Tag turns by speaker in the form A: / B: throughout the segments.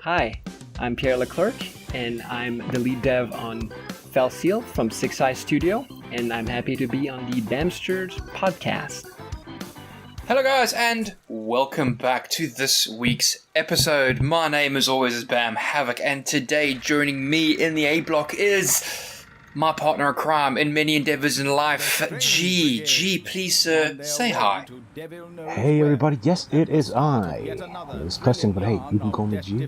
A: Hi, I'm Pierre leClerc, and I'm the lead dev on 𝙎𝙤𝙬𝙨 from Six Studio, and I'm happy to be on the 𝙎𝙬𝙬𝙨 podcast.
B: Hello guys, and welcome back to this week's episode. My name as always is 𝙬𝙬𝙬𝙯𝙬, and today joining me in the A block is my partner in crime in many endeavors in life, 𝙎𝙚𝙬𝙬𝙯. 𝙎, please sir, say hi.
C: Hey everybody, yes it is I. This question, but hey, you can call me 𝙎.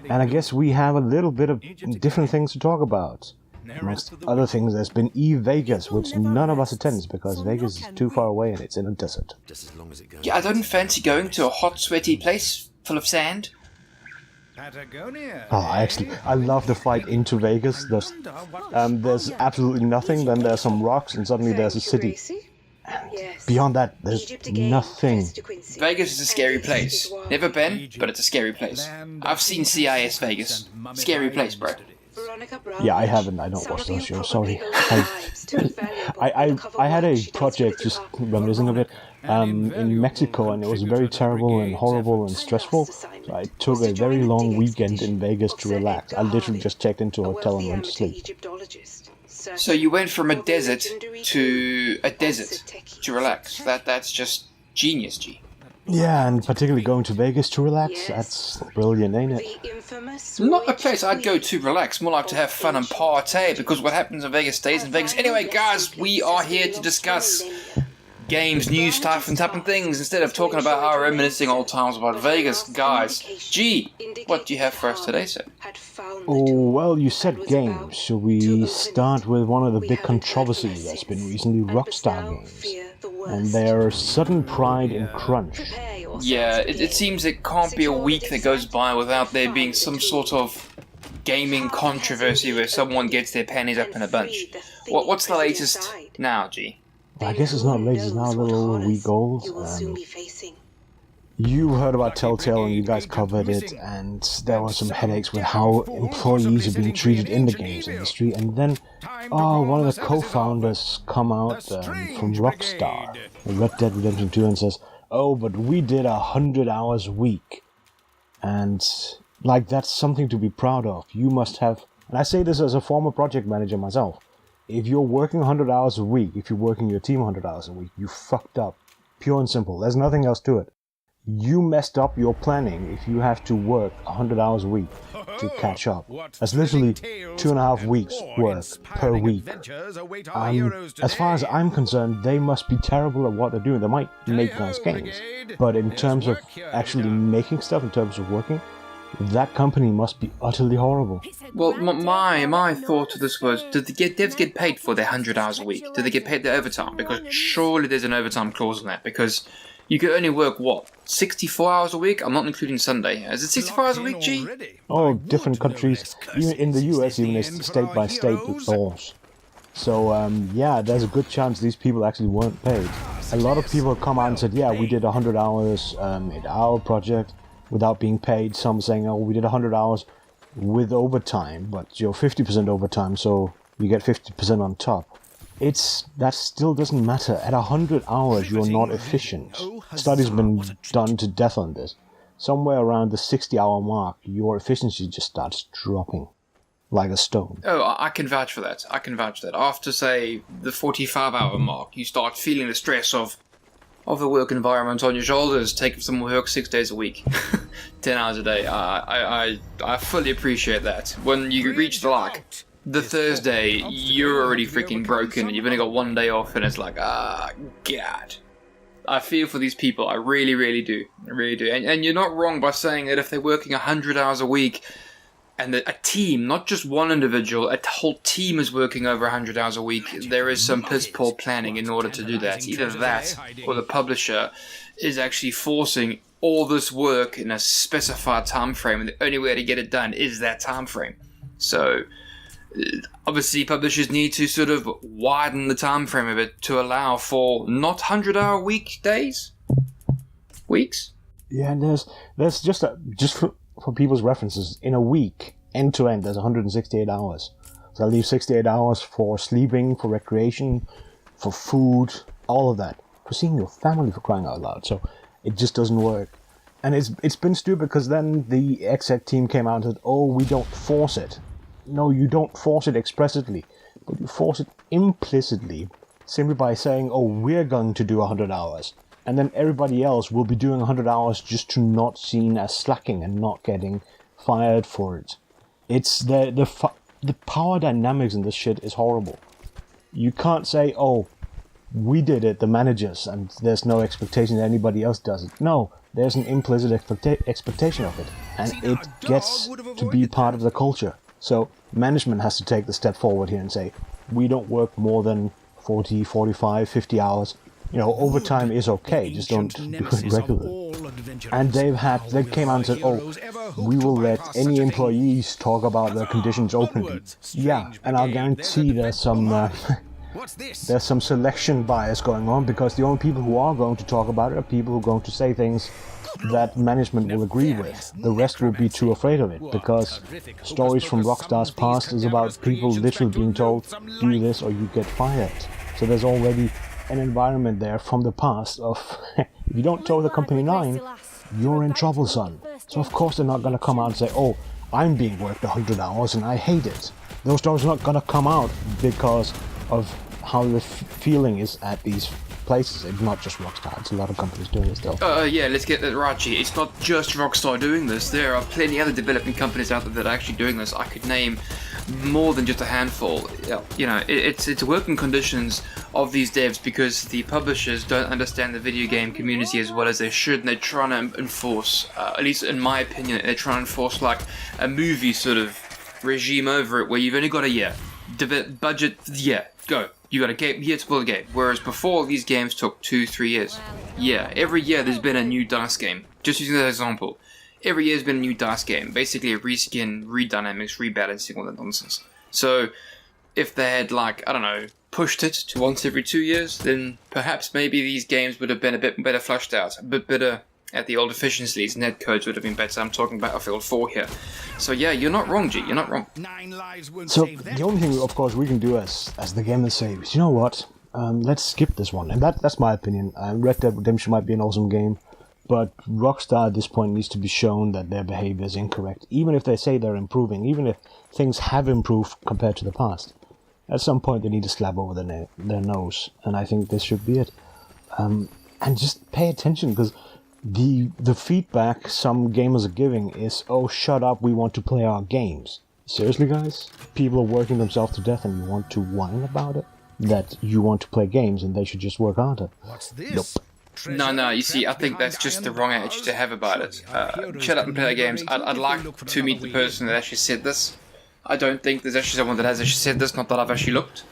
C: And I guess we have a little bit of different things to talk about. Amongst other things, there's been 𝙎𝙬𝙬𝙯, which none of us attends because Vegas is too far away and it's in a desert.
B: Yeah, I don't fancy going to a hot, sweaty place full of sand.
C: Oh, I love the flight into Vegas. There's absolutely nothing, then there's some rocks, and suddenly there's a city. And beyond that, there's nothing.
B: Vegas is a scary place. Never been, but it's a scary place. I've seen CIS Vegas. Scary place, bro.
C: Yeah, I haven't. I don't watch those shows. Sorry. I had a project, just reminiscing of it, in Mexico, and it was very terrible and horrible and stressful. So I took a very long weekend in Vegas to relax. I literally just checked into a hotel and went to sleep.
B: So you went from a desert to a desert to relax. That's just genius, 𝙎.
C: Yeah, and particularly going to Vegas to relax, that's brilliant, ain't it?
B: Not a place I'd go to relax, more like to have fun and party, because what happens in Vegas stays in Vegas. Anyway, guys, we are here to discuss games, news, stuff, and type of things, instead of talking about our reminiscing old times about Vegas. Guys, 𝙎, what do you have for us today, sir?
C: Oh, well, you said games. Should we start with one of the big controversies that's been recently, Rockstar Games, and their sudden pride in crunch?
B: Yeah, it seems it can't be a week that goes by without there being some sort of gaming controversy where someone gets their panties up in a bunch. What's the latest now, 𝙎?
C: Well, I guess it's not latest, it's now a little over a week old. You heard about Telltale and you guys covered it, and there were some headaches with how employees are being treated in the games industry, and then one of the co-founders come out from Rockstar, Red Dead Redemption 2, and says, oh, but we did 100 hours a week. And like, that's something to be proud of. You must have, and I say this as a former project manager myself, if you're working 100 hours a week, if you're working your team 100 hours a week, you fucked up. Pure and simple. There's nothing else to it. You messed up your planning if you have to work 100 hours a week to catch up. That's literally 2.5 weeks work per week. As far as I'm concerned, they must be terrible at what they're doing. They might make nice games, but in terms of actually making stuff, in terms of working, that company must be utterly horrible.
B: Well, my thought to this was, did the devs get paid for their 100 hours a week? Did they get paid their overtime? Because surely there's an overtime clause in that, because you could only work, 64 hours a week? I'm not including Sunday. Is it 64 hours a week, 𝙎?
C: Oh, different countries. Even in the US, even it's state by state with laws. So, yeah, there's a good chance these people actually weren't paid. A lot of people come out and said, yeah, we did 100 hours in our project without being paid. Some saying, oh, we did 100 hours with overtime, but you're 50% overtime, so you get 50% on top. That still doesn't matter. At 100 hours, you're not efficient. Studies have been done to death on this. Somewhere around the 60-hour mark, your efficiency just starts dropping like a stone.
B: Oh, I can vouch for that. After, say, the 45-hour mark, you start feeling the stress of the work environment on your shoulders, taking some work 6 days a week, 10 hours a day. I fully appreciate that. When you reach the Thursday, you're already freaking broken, and you've only got 1 day off, and it's like, God. I feel for these people. I really, really do. I really do. And you're not wrong by saying that if they're working 100 hours a week, and a team, not just one individual, a whole team is working over 100 hours a week, there is some piss-poor planning in order to do that. Either that, or the publisher is actually forcing all this work in a specified time frame, and the only way to get it done is that time frame. So, obviously, publishers need to sort of widen the time frame a bit to allow for not 100-hour weeks.
C: Yeah, and there's just for people's references, in a week, end to end, there's 168 hours. So I leave 68 hours for sleeping, for recreation, for food, all of that. For seeing your family, for crying out loud. So it just doesn't work. And it's been stupid because then the exec team came out and said, oh, we don't force it. No, you don't force it explicitly, but you force it implicitly, simply by saying, oh, we're going to do 100 hours. And then everybody else will be doing 100 hours just to not seen as slacking and not getting fired for it. It's the power dynamics in this shit is horrible. You can't say, oh, we did it, the managers, and there's no expectation that anybody else does it. No, there's an implicit expectation of it, and it gets to be part of the culture. So management has to take the step forward here and say, we don't work more than 40, 45, 50 hours. You know, overtime is okay, just don't do it regularly. And they came out and said, oh, we will let any employees talk about their conditions openly. Yeah, and I'll guarantee there's some selection bias going on, because the only people who are going to talk about it are people who are going to say things that management will agree with. The rest will be too afraid of it, because stories from Rockstar's past is about people literally being told, do this or you get fired. So there's already an environment there from the past of, if you don't toe the company line, you're in trouble, son. So of course they're not going to come out and say, oh, I'm being worked 100 hours and I hate it. Those stories are not going to come out because of how the feeling is at these places. It's not just Rockstar, it's a lot of companies doing it still.
B: Yeah, let's get that right, G. It's not just Rockstar doing this. There are plenty other developing companies out there that are actually doing this. I could name more than just a handful. You know, it's working conditions of these devs, because the publishers don't understand the video game community as well as they should, and they're trying to enforce, at least in my opinion, they're trying to enforce like a movie sort of regime over it, where you've only got a year. Budget, yeah, go. You got a year to build a game. Whereas before, these games took 2-3 years. Yeah, every year there's been a new DICE game. Just using that example. Every year has been a new DICE game. Basically a reskin, redynamics, rebalancing, all that nonsense. So, if they had, like, I don't know, pushed it to once every 2 years, then perhaps maybe these games would have been a bit better flushed out. A bit better at the old efficiencies. Netcodes would have been better. I'm talking Battlefield 4 here. So yeah, you're not wrong, G. You're not wrong.
C: So the only thing, of course, we can do as the gamers say is, you know what? Let's skip this one. And that's my opinion. Red Dead Redemption might be an awesome game, but Rockstar at this point needs to be shown that their behavior is incorrect. Even if they say they're improving, even if things have improved compared to the past, at some point they need to slap over their nose. And I think this should be it. And just pay attention, because the feedback some gamers are giving is, oh, shut up, we want to play our games. Seriously, guys? People are working themselves to death and you want to whine about it? That you want to play games and they should just work harder?
D: What's this?
C: Nope.
B: No, you see, I think that's just the wrong attitude to have about it. Shut up and play games. I'd like to meet the person that actually said this. I don't think there's actually someone that has actually said this, not that I've actually looked.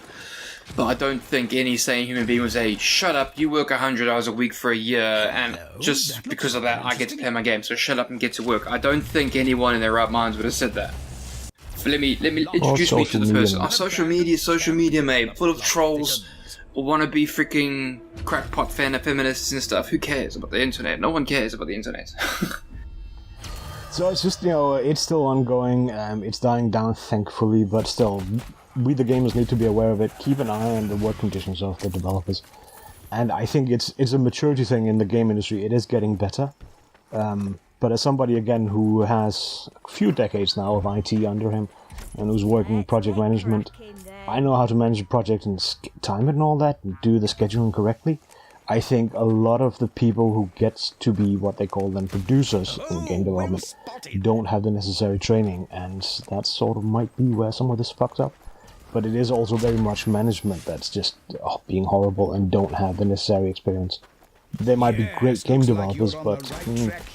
B: But I don't think any sane human being would say, shut up, you work 100 hours a week for a year, and just because of that, I get to play my game, so shut up and get to work. I don't think anyone in their right minds would have said that. But let me introduce me to the person. Social media, mate, full of trolls, wannabe freaking crackpot feminists and stuff. Who cares about the internet? No one cares about the internet.
C: So it's just, it's still ongoing, it's dying down, thankfully, but still, we the gamers need to be aware of it, keep an eye on the work conditions of the developers. And I think it's a maturity thing in the game industry. It is getting better. But as somebody, again, who has a few decades now of IT under him, and who's working in project management, I know how to manage a project and time it and all that, and do the scheduling correctly. I think a lot of the people who get to be what they call then producers in game development don't have the necessary training, and that sort of might be where some of this fucks up. But it is also very much management that's just being horrible and don't have the necessary experience. They might be great game developers, but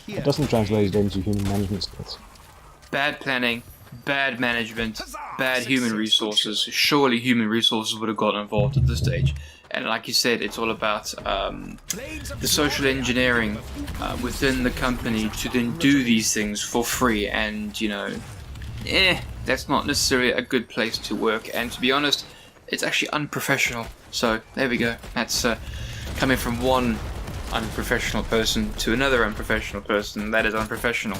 C: it doesn't translate into human management skills.
B: Bad planning, bad management, bad human resources. Surely human resources would have gotten involved at this stage. And like you said, it's all about the social engineering within the company to then do these things for free. And, that's not necessarily a good place to work. And to be honest, it's actually unprofessional. So there we go. That's coming from one unprofessional person to another unprofessional person. That is unprofessional.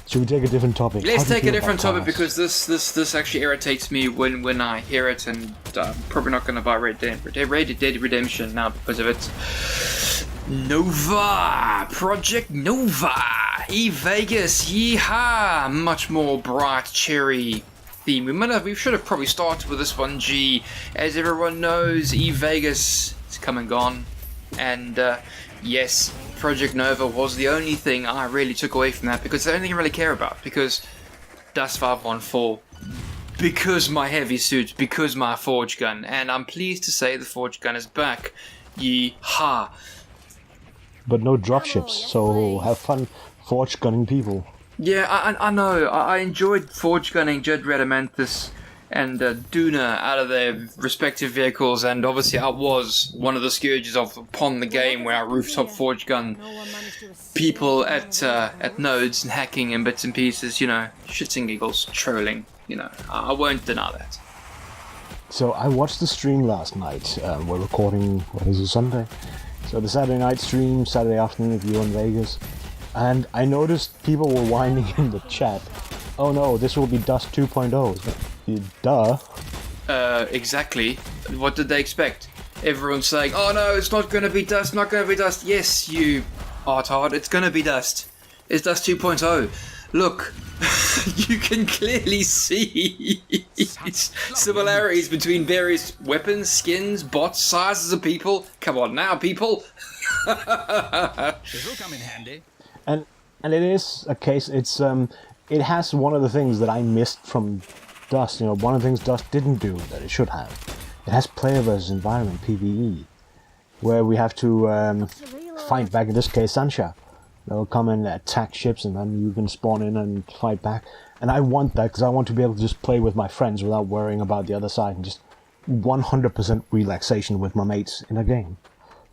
C: Should we take a different topic?
B: Let's take a different topic, because this actually irritates me when I hear it, and I'm probably not going to buy Red Dead Redemption now because of it. Nova! Project Nova! 𝙎𝙧𝙬𝙬𝙧𝙬, yeehaw! Much more bright, cheery theme. We should have probably started with this one, G. As everyone knows, 𝙎𝙧 is come and gone. And yes, Project Nova was the only thing I really took away from that, because it's the only thing I really care about. Because Dust 514, because my heavy suit, because my forge gun. And I'm pleased to say the forge gun is back. Yeehaw!
C: But no dropships, so have fun forge gunning people.
B: Yeah, I know. I enjoyed forge gunning Jed Radamanthus and Duna out of their respective vehicles, and obviously I was one of the scourges of upon the game where I rooftop forge gun people at nodes and hacking and bits and pieces, you know, shits and giggles, trolling, you know. I won't deny that.
C: So I watched the stream last night. We're recording, what is it, Sunday? So the Saturday night stream, Saturday afternoon if you're in Vegas. And I noticed people were whining in the chat. Oh no, this will be Dust 2.0. Duh.
B: Exactly. What did they expect? Everyone's saying, oh no, it's not gonna be Dust, not gonna be Dust. Yes, you art, it's gonna be Dust. It's Dust 2.0. Look, you can clearly see similarities between various weapons, skins, bots, sizes of people. Come on now, people.
D: This will come in handy.
C: And it is a case. It has one of the things that I missed from Dust. You know, one of the things Dust didn't do that it should have. It has player versus environment PvE, where we have to fight back. In this case, Sancha. They'll come and attack ships, and then you can spawn in and fight back. And I want that because I want to be able to just play with my friends without worrying about the other side, and just 100% relaxation with my mates in a game.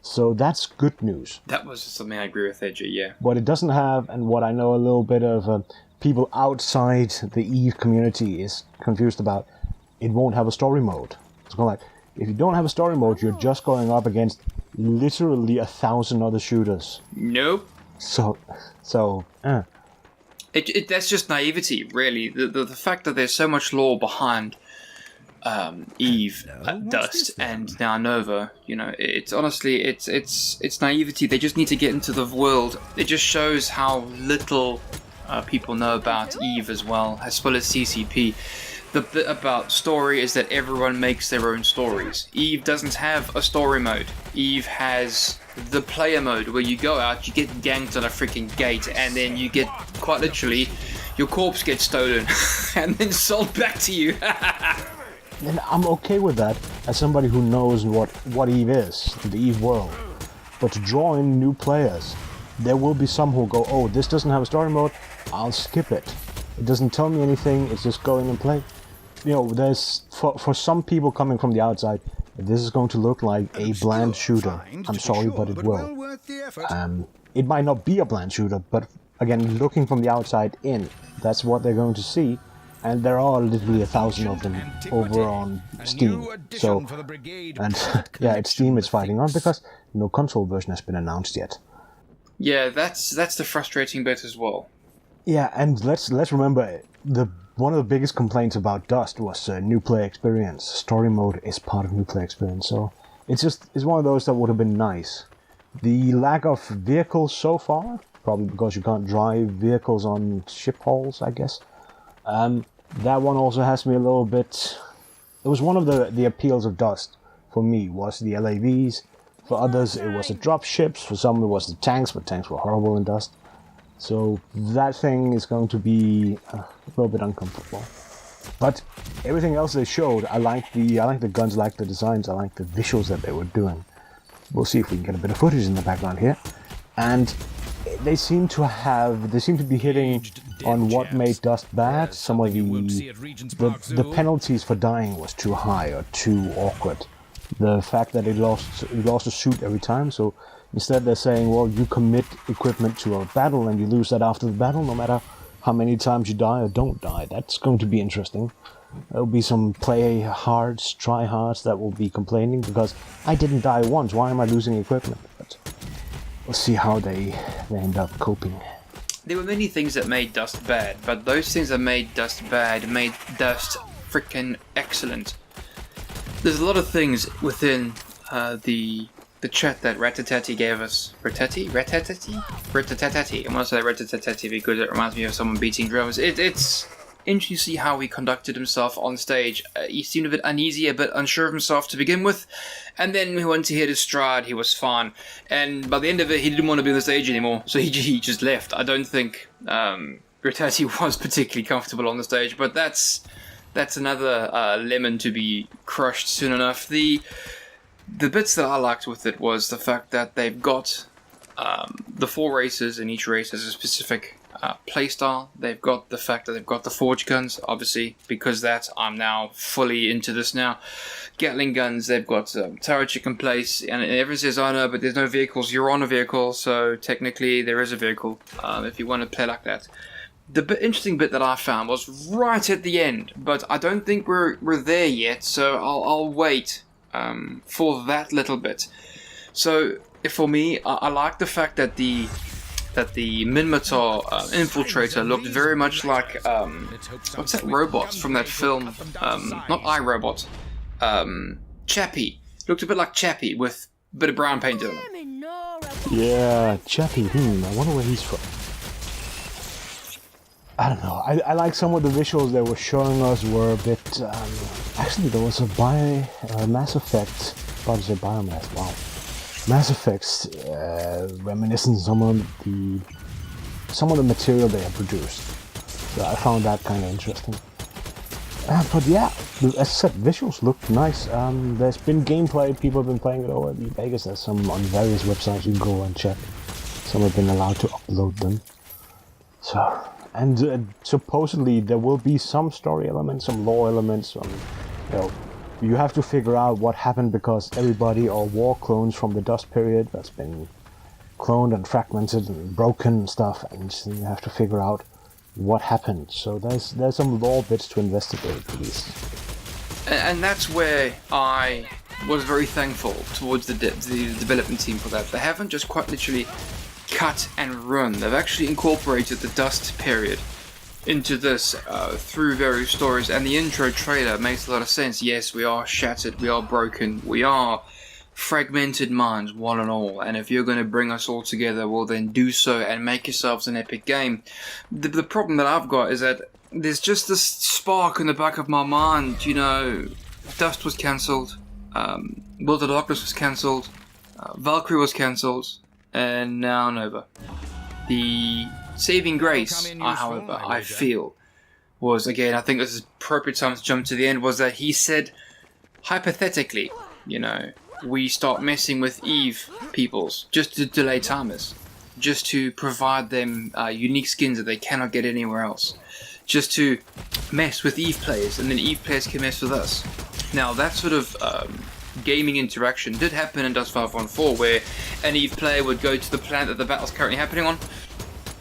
C: So that's good news.
B: That was something I agree with, Edgy, yeah.
C: What it doesn't have, and what I know a little bit of people outside the EVE community is confused about, it won't have a story mode. It's kind of like, if you don't have a story mode, you're just going up against literally 1,000 other shooters.
B: Nope. That's just naivety, really. The fact that there's so much lore behind EVE, Dust, and now Nova, you know, it's honestly, it's naivety. They just need to get into the world. It just shows how little people know about EVE as well as CCP. The bit about story is that everyone makes their own stories. EVE doesn't have a story mode. EVE has the player mode where you go out, you get ganked on a freaking gate, and then you get, quite literally, your corpse gets stolen and then sold back to you.
C: And I'm okay with that as somebody who knows what EVE is, the EVE world. But to draw in new players, there will be some who go, oh, this doesn't have a story mode, I'll skip it. It doesn't tell me anything, it's just go in and play. You know, there's, for some people coming from the outside, this is going to look like a bland shooter. I'm sorry, but it will. It might not be a bland shooter, but again, looking from the outside in, that's what they're going to see. And there are literally 1,000 of them over on Steam. So, and yeah, it's Steam it's fighting on because no console version has been announced yet.
B: Yeah, that's the frustrating bit as well.
C: Yeah, and let's remember one of the biggest complaints about Dust was new player experience. Story mode is part of new player experience, so it's one of those that would have been nice. The lack of vehicles so far, probably because you can't drive vehicles on ship hulls, I guess. That one also has me a little bit. It was one of the appeals of Dust for me was the LAVs. For others, it was the drop ships. For some, it was the tanks, but tanks were horrible in Dust. So that thing is going to be a little bit uncomfortable. But everything else they showed, I like the guns, I like the designs, I like the visuals that they were doing. We'll see if we can get a bit of footage in the background here. And they seem to be hitting on what made Dust bad. Some of the penalties for dying was too high or too awkward. The fact that it lost a suit every time, so instead they're saying, well, you commit equipment to a battle and you lose that after the battle, no matter how many times you die or don't die. That's going to be interesting. There'll be some play hards, try hards that will be complaining because I didn't die once, why am I losing equipment? But we'll see how they end up coping.
B: There were many things that made Dust bad, but those things that made Dust bad made Dust freaking excellent. There's a lot of things within the the chat that Rat-a-tatty gave us. Rat-a-tatty? Rat-a-tatty. I want to say Rat-a-tatty because it reminds me of someone beating drums. It's interesting to see how he conducted himself on stage. He seemed a bit uneasy, a bit unsure of himself to begin with, and then once he hit his stride, he was fine. And by the end of it, he didn't want to be on the stage anymore, so he just left. I don't think Rat-a-tatty was particularly comfortable on the stage, but that's another lemon to be crushed soon enough. The bits that I liked with it was the fact that they've got the 4 races, and each race has a specific playstyle. They've got the fact that they've got the forge guns, obviously, because I'm now fully into this now. Gatling guns, they've got turrets you can place, and everyone says, oh no, but there's no vehicles. You're on a vehicle, so technically there is a vehicle, if you want to play like that. The interesting bit that I found was right at the end, but I don't think we're there yet, so I'll wait for that little bit. So for me, I like the fact that the Minmatar infiltrator looked very much like what's that robot from that film? Not iRobot. Chappie. Looked a bit like Chappie with a bit of brown paint on him.
C: Yeah, Chappie. I wonder where he's from. I don't know. I like some of the visuals they were showing us were a bit. Actually, there was a Mass Effect. About to say biomass. Wow. Mass Effect's reminiscent some of the material they have produced. So I found that kind of interesting. But yeah, as I said, visuals look nice. There's been gameplay. People have been playing it over at Vegas. There's some on various websites you can go and check. Some have been allowed to upload them. So. And supposedly there will be some story elements, some lore elements. You have to figure out what happened because everybody are war clones from the dust period that's been cloned and fragmented and broken and stuff, and you have to figure out what happened. So there's some lore bits to investigate at least.
B: And that's where I was very thankful towards the development team for that. They haven't just quite literally cut and run. They've actually incorporated the dust period into this through various stories, and the intro trailer makes a lot of sense. Yes, we are shattered, we are broken, we are fragmented minds, one and all, and if you're going to bring us all together, well then do so and make yourselves an epic game. The problem that I've got is that there's just this spark in the back of my mind, Dust was cancelled, World of Darkness was cancelled, Valkyrie was cancelled, and now Nova. The saving grace, however, I feel, was, again, I think this is appropriate time to jump to the end, was that he said, hypothetically, we start messing with Eve peoples, just to delay timers, just to provide them unique skins that they cannot get anywhere else, just to mess with Eve players, and then Eve players can mess with us. Now, that sort of gaming interaction did happen in Dust 514, where an Eve player would go to the planet that the battle's currently happening on.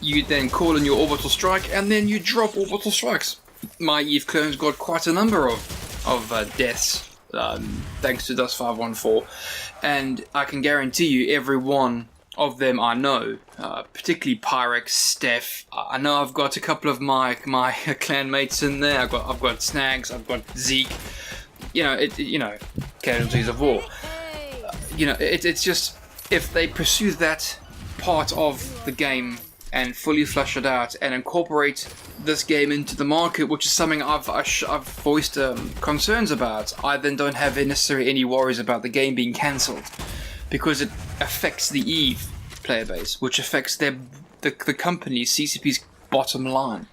B: You then call in your orbital strike, and then you drop orbital strikes. My Eve clones got quite a number of deaths thanks to Dust 514, and I can guarantee you every one of them I know, particularly Pyrex, Steph. I know I've got a couple of my clan mates in there. I've got Snags, I've got Zeke. Casualties of war. It's just, if they pursue that part of the game and fully flush it out and incorporate this game into the market, which is something I've voiced concerns about, I then don't have necessarily any worries about the game being cancelled, because it affects the Eve player base, which affects the company's CCP's bottom line.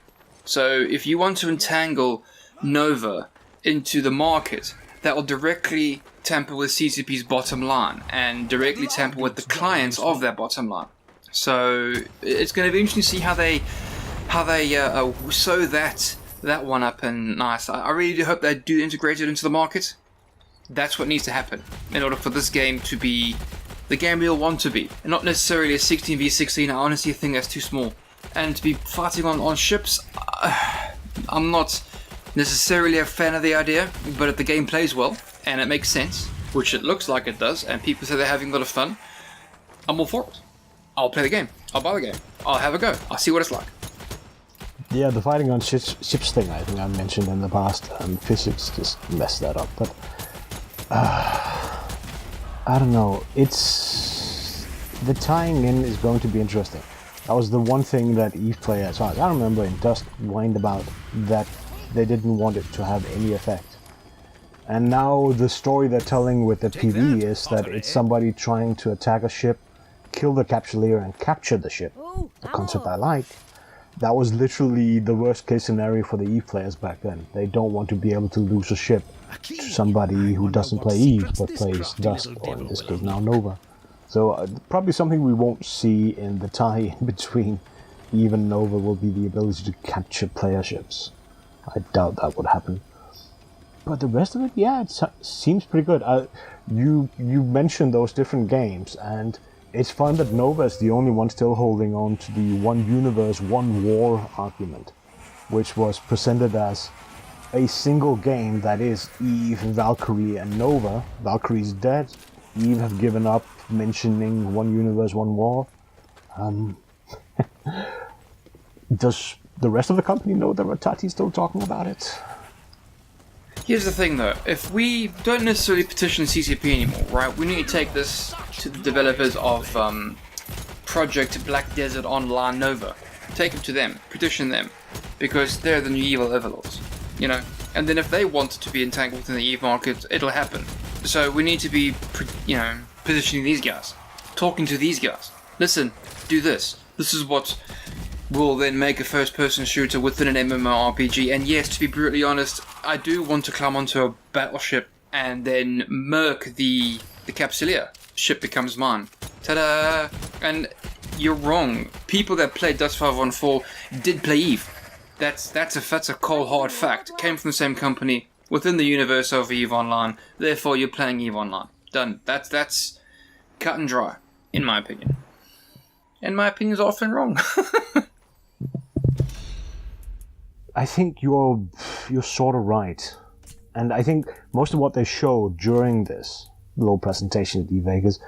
B: So if you want to entangle Nova into the market, that will directly tamper with CCP's bottom line and directly tamper with the clients of their bottom line. So it's going to be interesting to see how they sew that one up and nice. I really do hope they do integrate it into the market. That's what needs to happen in order for this game to be the game we'll want to be, and not necessarily a 16v16. I honestly think that's too small. And to be fighting on ships, I'm not necessarily a fan of the idea, but if the game plays well and it makes sense, which it looks like it does, and people say they're having a lot of fun, I'm all for it. I'll play the game. I'll buy the game. I'll have a go. I'll see what it's like.
C: Yeah, the fighting on ships thing, I think I mentioned in the past. Physics just messed that up. But I don't know. The tying in is going to be interesting. That was the one thing that eve players, I remember in Dust, whined about, that they didn't want it to have any effect. And now the story they're telling with the PV is that it's somebody trying to attack a ship, kill the capsuleer and capture the ship. A concept I like. That was literally the worst case scenario for the eve players back then. They don't want to be able to lose a ship to somebody who doesn't play eve but plays Dust, or in this case now Nova. So probably something we won't see in the tie in between eve and Nova will be the ability to capture player ships. I doubt that would happen. But the rest of it, yeah, it seems pretty good. You mentioned those different games, and it's fun that Nova is the only one still holding on to the one universe, one war argument, which was presented as a single game that is Eve, Valkyrie, and Nova. Valkyrie's dead. Eve have given up mentioning one universe, one war. Does the rest of the company know that Rattati's still talking about it?
B: Here's the thing though, if we don't necessarily petition CCP anymore, right, we need to take this to the developers of Project Black Desert Online Nova. Take it to them, petition them, because they're the new evil overlords, you know? And then if they want to be entangled in the EVE market, it'll happen. So we need to be, positioning these guys, talking to these guys. Listen, do this. This is what will then make a first-person shooter within an MMORPG. And yes, to be brutally honest, I do want to climb onto a battleship and then murk the capsuleer. Ship becomes mine. Ta-da! And you're wrong. People that played Dust 514 did play EVE. That's a cold hard fact. Came from the same company within the universe of EVE Online. Therefore, you're playing EVE Online. Done. That's cut and dry, in my opinion. And my opinion is often wrong.
C: I think you're sort of right, and I think most of what they showed during this little presentation at Vegas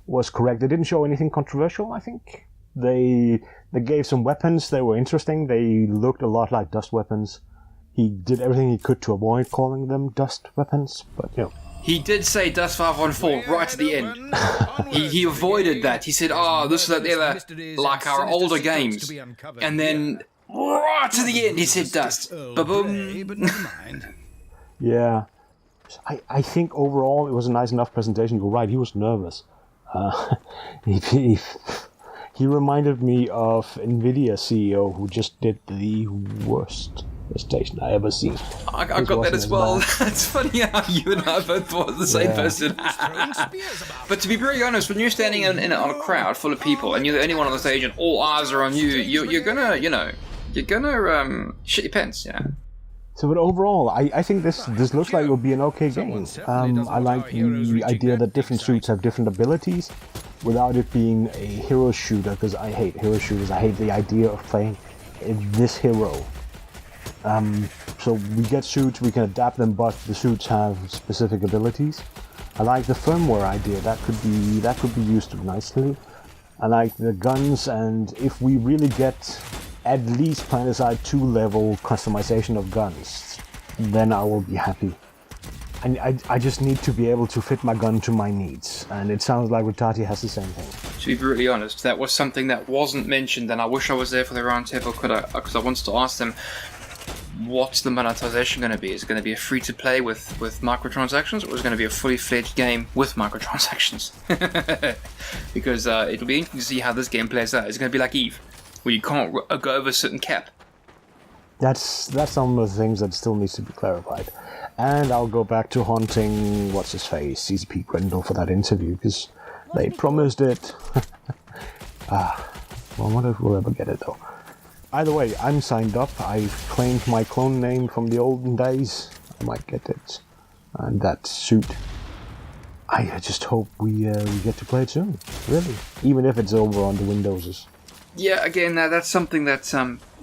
C: was correct. They didn't show anything controversial. I think they gave some weapons. They were interesting. They looked a lot like Dust weapons. He did everything he could to avoid calling them Dust weapons, but you know.
B: He did say Dust 514 right at the end. he avoided that. He said, this is like the other, like our older games. And then, right to the end, he said Dust. Ba-boom.
C: Yeah. I think overall it was a nice enough presentation. You're right, he was nervous. He reminded me of NVIDIA CEO who just did the worst presentation I ever seen.
B: I got that as well. It's funny how you and I both thought the same person. But to be very honest, when you're standing on a crowd full of people and you're the only one on the stage and all eyes are on you, you're gonna shit your pants, yeah.
C: So, but overall, I think this looks like it will be an okay game. I like the idea that different suits have different abilities without it being a hero shooter, because I hate hero shooters. I hate the idea of playing this hero. So we get suits, we can adapt them, but the suits have specific abilities. I like the firmware idea, that could be used nicely. I like the guns, and if we really get at least PlanetSide 2 level customization of guns, then I will be happy. And I just need to be able to fit my gun to my needs, and it sounds like Rattati has the same thing.
B: To be brutally honest, that was something that wasn't mentioned, and I wish I was there for the roundtable because I wanted to ask them, what's the monetization going to be? Is it going to be a free-to-play with microtransactions, or is it going to be a fully-fledged game with microtransactions? Because it'll be interesting to see how this game plays out. It's going to be like EVE, where you can't go over a certain cap.
C: That's some of the things that still needs to be clarified. And I'll go back to haunting what's-his-face, CCP Grendel, for that interview, because they promised it. Well, I wonder if we'll ever get it, though. Either way, I'm signed up. I've claimed my clone name from the olden days. I might get it. And that suit. I just hope we get to play it soon, really. Even if it's over on the Windowses.
B: Yeah, again, that's something that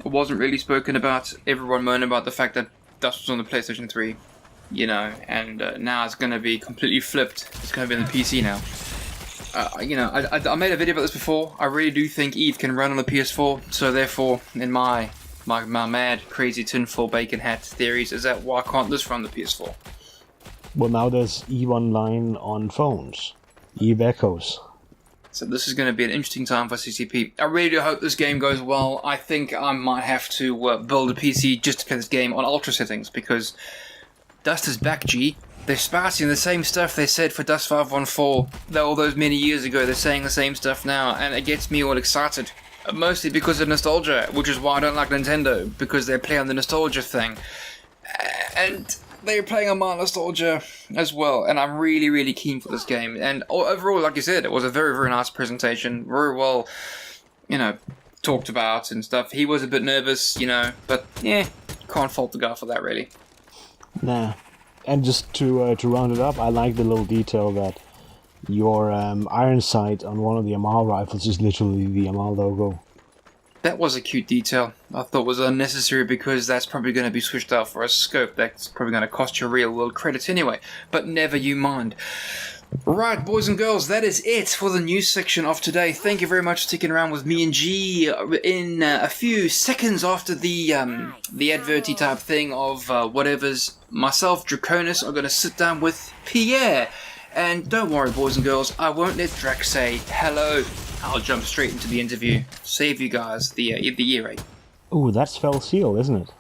B: wasn't really spoken about. Everyone moaned about the fact that Dust was on the PlayStation 3, and now it's going to be completely flipped. It's going to be on the PC now. I made a video about this before. I really do think EVE can run on the PS4, so therefore, in my mad, crazy tinfoil bacon hat theories, is that why can't this run the PS4?
C: Well, now there's EVE Online on phones. 𝙎𝙴𝙬𝙬𝙀.
B: So this is going to be an interesting time for CCP. I really do hope this game goes well. I think I might have to build a PC just to play this game on ultra settings, because Dust is back, G. They're spouting the same stuff they said for Dust 514 all those many years ago. They're saying the same stuff now, and it gets me all excited. Mostly because of nostalgia, which is why I don't like Nintendo, because they play on the nostalgia thing. And they're playing on my nostalgia as well, and I'm really, really keen for this game. And overall, like you said, it was a very, very nice presentation. Very well, talked about and stuff. He was a bit nervous, but yeah, can't fault the guy for that, really.
C: Nah. And just to round it up, I like the little detail that your iron sight on one of the 𝙎𝙗 rifles is literally the 𝙎𝙗 logo.
B: That was a cute detail. I thought was unnecessary because that's probably going to be switched out for a scope. That's probably going to cost you real world credits anyway. But never you mind. Right, boys and girls, that is it for the news section of today. Thank you very much for sticking around with me and G. In a few seconds after the adverty type thing of whatever's, myself, Draconis, are going to sit down with Pierre. And don't worry, boys and girls, I won't let Drac say hello. I'll jump straight into the interview. Save you guys the ear raid.
C: Ooh, that's 𝙎𝙬𝙬𝙬𝙬, isn't it?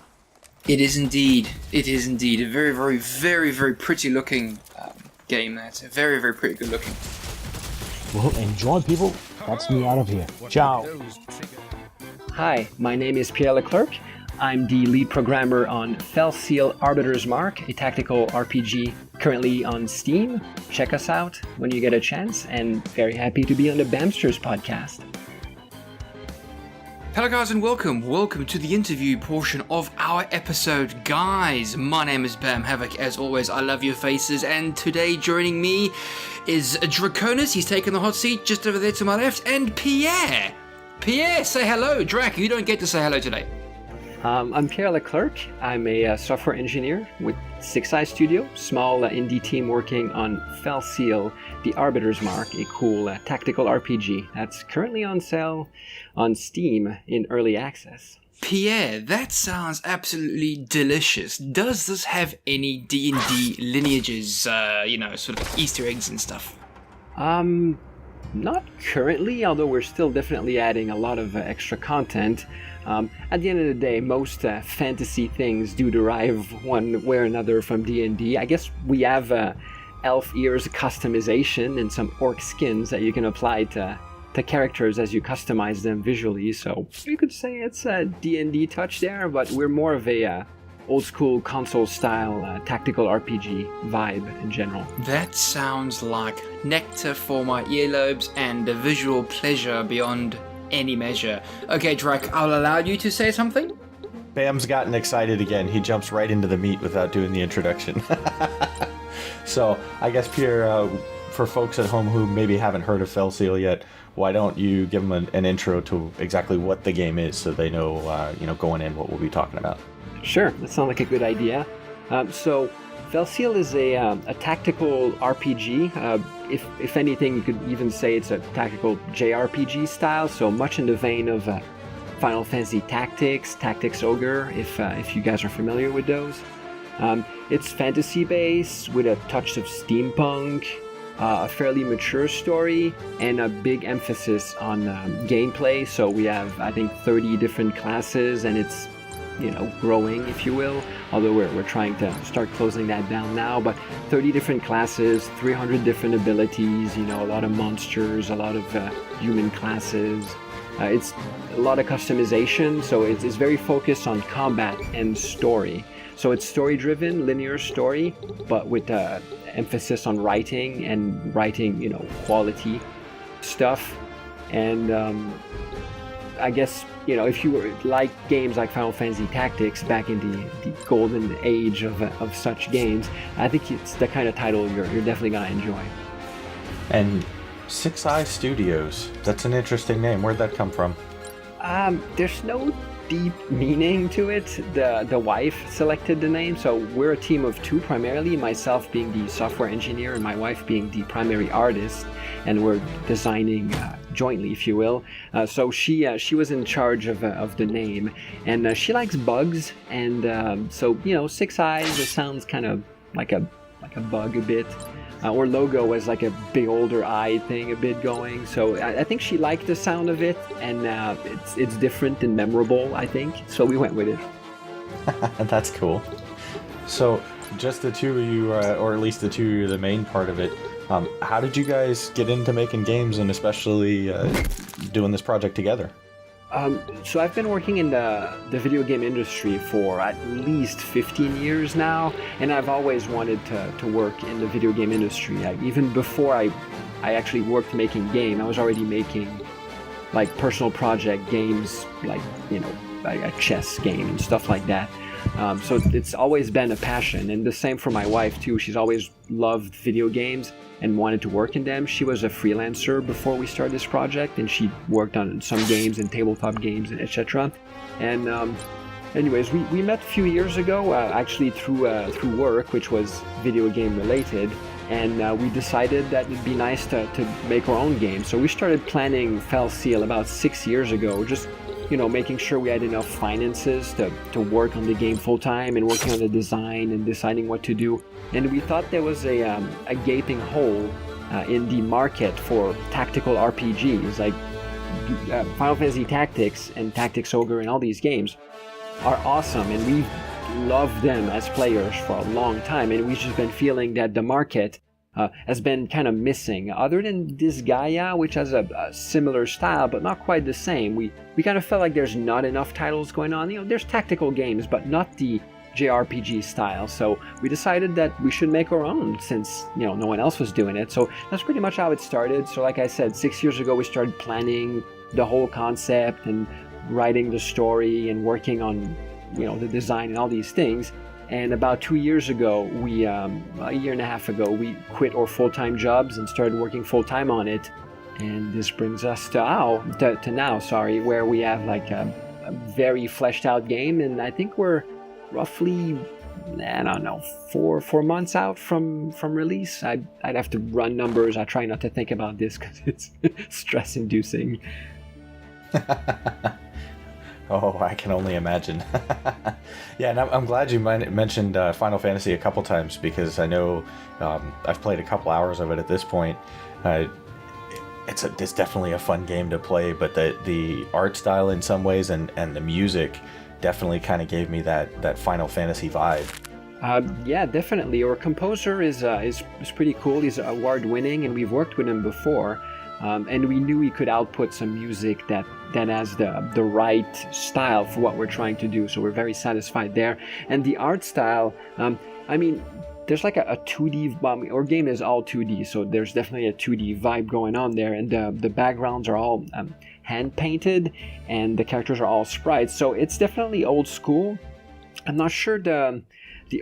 B: It is indeed. It is indeed. A very, very, very, very pretty looking game, that's very, very pretty good looking.
C: Well, enjoy, people. That's me out of here. Ciao.
A: Hi, my name is Pierre leClerc. I'm the lead programmer on 𝙎𝙬𝙬𝙬𝙀 Arbiter's Mark, a tactical RPG currently on Steam. Check us out when you get a chance, and very happy to be on the Bamsters podcast.
B: Hello guys and welcome to the interview portion of our episode. Guys, my name is 𝙬𝙬𝙬𝙬𝙬. As always, I love your faces, and today joining me is Draconis. He's taken the hot seat just over there to my left, and Pierre. Pierre, say hello. Drac, you don't get to say hello today.
A: I'm Pierre leClerc. I'm a software engineer with 6eye Studio, small indie team working on 𝙎𝙬𝙬𝙬𝙬𝙬, the Arbiter's Mark, a cool tactical RPG that's currently on sale on Steam in early access.
B: Pierre, that sounds absolutely delicious. Does this have any D&D lineages, sort of Easter eggs and stuff?
A: Not currently, although we're still definitely adding a lot of extra content. At the end of the day, most fantasy things do derive one way or another from D&D. I guess we have elf ears customization and some orc skins that you can apply to characters as you customize them visually. So you could say it's a D&D touch there, but we're more of a old school console style tactical RPG vibe in general.
B: That sounds like nectar for my earlobes and a visual pleasure beyond any measure. Okay, Drac, I'll allow you to say something.
E: Bam's gotten excited again. He jumps right into the meat without doing the introduction. So, I guess, Pierre, for folks at home who maybe haven't heard of 𝙎𝙬𝙬𝙬𝙬𝙬 yet, why don't you give them an intro to exactly what the game is so they know, going in what we'll be talking about.
A: Sure, that sounds like a good idea. So 𝙎𝙬𝙬𝙬𝙬 is a tactical RPG. If anything, you could even say it's a tactical JRPG style, so much in the vein of Final Fantasy Tactics Ogre, if you guys are familiar with those. It's fantasy-based with a touch of steampunk, a fairly mature story, and a big emphasis on gameplay. So we have, I think, 30 different classes, and it's growing, if you will, although we're trying to start closing that down now. But 30 different classes, 300 different abilities, a lot of monsters, a lot of human classes. It's a lot of customization, so it's very focused on combat and story. So it's story-driven, linear story, but with emphasis on writing quality stuff. And I guess, if you were like games like Final Fantasy Tactics back in the golden age of such games, I think it's the kind of title you're definitely going to enjoy.
E: And 6eye Studios, that's an interesting name. Where'd that come from?
A: There's no deep meaning to it. The wife selected the name, so we're a team of two primarily, myself being the software engineer and my wife being the primary artist, and we're designing jointly, if you will. So she was in charge of the name, and she likes bugs, and so 6 eyes, it sounds kind of like a like a bug a bit. Or logo was like a big older eye thing a bit going. So I think she liked the sound of it, and it's different and memorable, I think. So we went with it.
E: That's cool. So just the two of you, or at least the two of you, are the main part of it. How did you guys get into making games, and especially doing this project together?
A: So I've been working in the video game industry for at least 15 years now, and I've always wanted to work in the video game industry. Even before I actually worked making game, I was already making like personal project games, like, you know, like a chess game and stuff like that. So it's always been a passion, and the same for my wife too. She's always loved video games and wanted to work in them. She was a freelancer before we started this project, and she worked on some games and tabletop games and etc. And anyways, we met a few years ago, actually through work, which was video game related, and we decided that it'd be nice to make our own game. So we started planning 𝙎𝙬𝙬𝙨 about 6 years ago, just, you know, making sure we had enough finances to work on the game full time and working on the design and deciding what to do. And we thought there was a gaping hole in the market for tactical RPGs, like Final Fantasy Tactics and Tactics Ogre and all these games are awesome, and we've loved them as players for a long time, and we've just been feeling that the market has been kind of missing. Other than this 𝙎𝙬𝙬𝙬, which has a similar style but not quite the same, we kind of felt like there's not enough titles going on. You know, there's tactical games, but not the JRPG style. So we decided that we should make our own, since, you know, no one else was doing it. So that's pretty much how it started. So like I said, 6 years ago we started planning the whole concept and writing the story and working on, you know, the design and all these things. And about 2 years ago, a year and a half ago, we quit our full-time jobs and started working full-time on it. And this brings us to now, where we have like a very fleshed out game, and I think we're roughly, I don't know, four months out from release. I'd have to run numbers. I try not to think about this because it's stress-inducing.
E: Oh, I can only imagine. Yeah, and I'm glad you mentioned Final Fantasy a couple times, because I know I've played a couple hours of it at this point. It's definitely a fun game to play, but the art style in some ways and the music definitely kind of gave me that Final Fantasy vibe.
A: Yeah, definitely. Our composer is pretty cool. He's award-winning, and we've worked with him before. And we knew he could output some music that has the right style for what we're trying to do. So we're very satisfied there. And the art style, I mean, there's like a 2D, our game is all 2D, so there's definitely a 2D vibe going on there. And the backgrounds are all hand painted, and the characters are all sprites. So it's definitely old school. I'm not sure the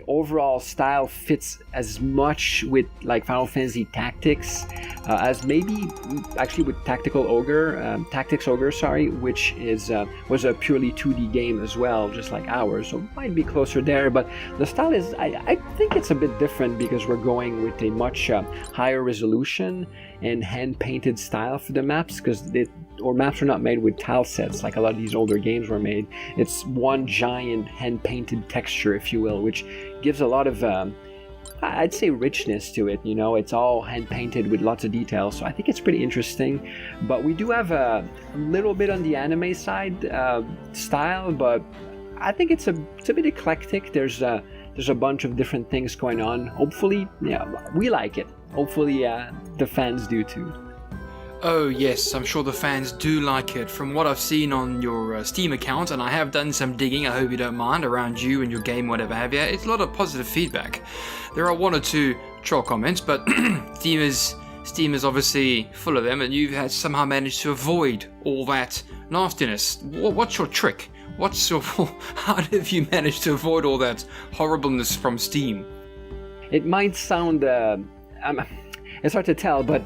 A: overall style fits as much with like Final Fantasy Tactics as maybe actually with Tactics Ogre, which was a purely 2D game as well, just like ours, so it might be closer there. But the style is, I think it's a bit different, because we're going with a much higher resolution and hand-painted style for the maps, because our maps are not made with tile sets like a lot of these older games were made. It's one giant hand-painted texture, if you will, which gives a lot of, I'd say, richness to it. You know, it's all hand-painted with lots of details, so I think it's pretty interesting. But we do have a little bit on the anime side style, but I think it's a bit eclectic. There's a bunch of different things going on. Hopefully, yeah, we like it. Hopefully, the fans do too.
B: Oh yes, I'm sure the fans do like it. From what I've seen on your Steam account, and I have done some digging, I hope you don't mind, around you and your game, whatever have you, it's a lot of positive feedback. There are one or two troll comments, but Steam is obviously full of them, and you've somehow managed to avoid all that nastiness. What's your trick? How have you managed to avoid all that horribleness from Steam?
A: It might sound, it's hard to tell, but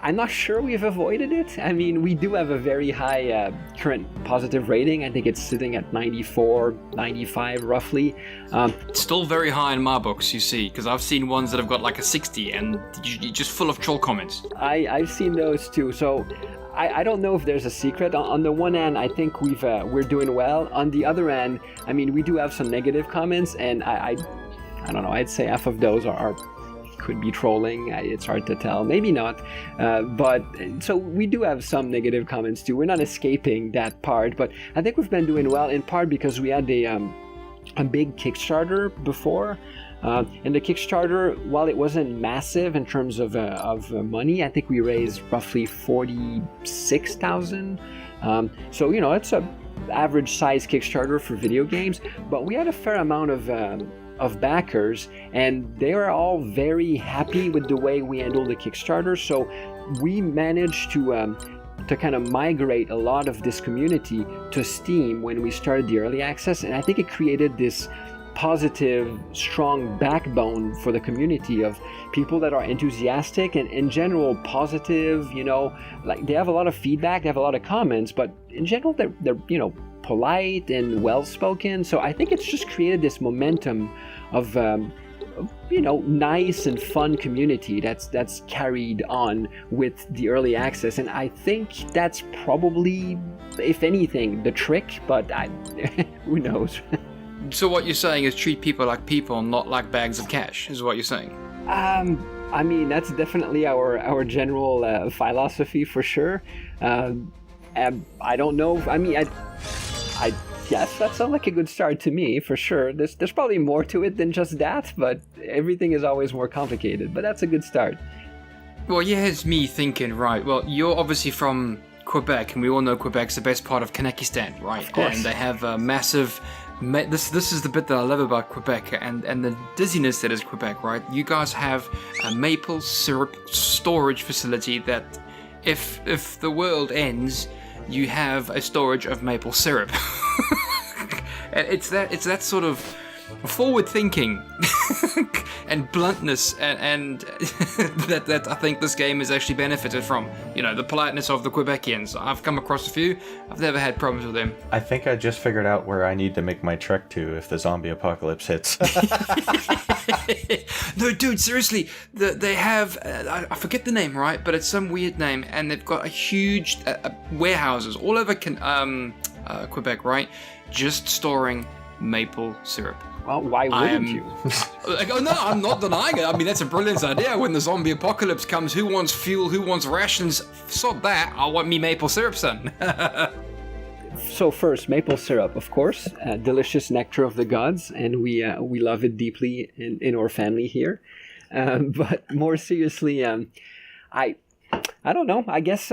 A: I'm not sure we've avoided it. I mean, we do have a very high current positive rating. I think it's sitting at 94, 95 roughly.
B: It's still very high in my books, you see, because I've seen ones that have got like a 60 and you're just full of troll comments.
A: I've seen those too, so I don't know if there's a secret. On the one hand, I think we're doing well. On the other hand, I mean, we do have some negative comments, and I don't know, I'd say half of those are could be trolling. It's hard to tell. Maybe not. But so we do have some negative comments too. We're not escaping that part, but I think we've been doing well in part because we had a big Kickstarter before. And the Kickstarter, while it wasn't massive in terms of money, I think we raised roughly 46,000. So it's a average size Kickstarter for video games, but we had a fair amount of backers, and they were all very happy with the way we handled the Kickstarter. So we managed to kind of migrate a lot of this community to Steam when we started the early access, and I think it created this positive, strong backbone for the community of people that are enthusiastic and in general positive. Like they have a lot of feedback, they have a lot of comments, but in general they're polite and well spoken. So I think it's just created this momentum of nice and fun community that's carried on with the early access, and I think that's probably, if anything, the trick, but who knows.
B: So what you're saying is treat people like people, not like bags of cash, is what you're saying?
A: I mean, that's definitely our general philosophy for sure. I don't know. I mean, I guess that sounds like a good start to me, for sure. There's probably more to it than just that, but everything is always more complicated. But that's a good start.
B: Well, yeah, it's me thinking, right, well, you're obviously from Quebec, and we all know Quebec's the best part of Kanekistan, right?
A: Of course.
B: And they have a massive... This is the bit that I love about Quebec and the dizziness that is Quebec, right? You guys have a maple syrup storage facility that if the world ends, you have a storage of maple syrup. And it's that sort of forward thinking and bluntness and that I think this game has actually benefited from. The politeness of the Quebecians. I've come across a few. I've never had problems with them.
E: I think I just figured out where I need to make my trek to if the zombie apocalypse hits.
B: No, dude, seriously, they have, I forget the name, right? But it's some weird name, and they've got a huge warehouses all over Quebec, right? Just storing maple syrup.
A: Well, why wouldn't you?
B: Oh no, I'm not denying it. I mean, that's a brilliant idea. When the zombie apocalypse comes, who wants fuel? Who wants rations? Sod that. I want me maple syrup, son.
A: So first, maple syrup, of course, delicious nectar of the gods, and we love it deeply in our family here. But more seriously, I don't know. I guess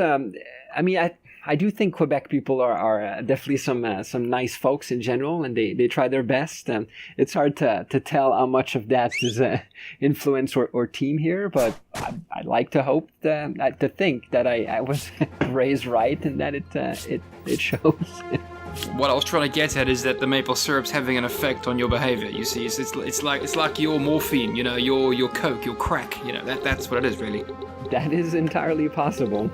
A: I do think Quebec people are definitely some nice folks in general, and they try their best. It's hard to tell how much of that is influence or team here, but I like to hope to think that I was raised right and that it shows.
B: What I was trying to get at is that the maple syrup's having an effect on your behavior. You see, it's like your morphine, your coke, your crack. That's what it is, really.
A: That is entirely possible.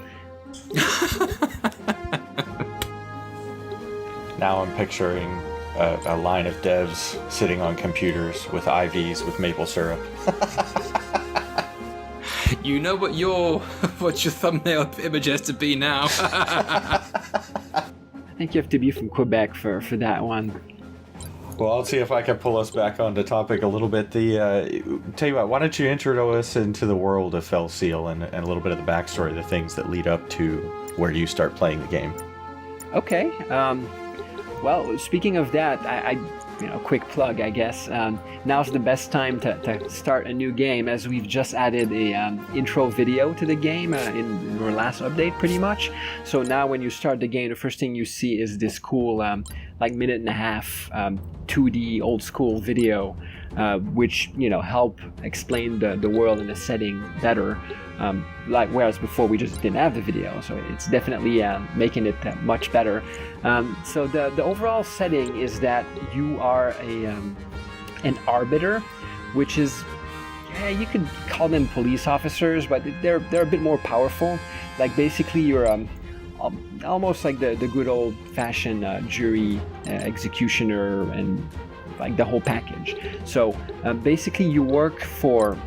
E: Now I'm picturing a line of devs sitting on computers with IVs with maple syrup.
B: You know what your thumbnail image has to be now.
A: I think you have to be from Quebec for that one.
E: Well, I'll see if I can pull us back onto topic a little bit. Tell you what, why don't you intro us into the world of Felseal and a little bit of the backstory, the things that lead up to where you start playing the game.
A: Okay. Well, speaking of that, I quick plug, I guess. Now's the best time to start a new game, as we've just added a intro video to the game in our last update, pretty much. So now when you start the game, the first thing you see is this cool, minute and a half 2D old school video, which help explain the world and the setting better. Whereas before we just didn't have the video, so it's definitely making it much better. So the overall setting is that you are an arbiter, which is, you could call them police officers, but they're a bit more powerful. Like basically you're almost like the good old-fashioned jury executioner and like the whole package. So basically you work for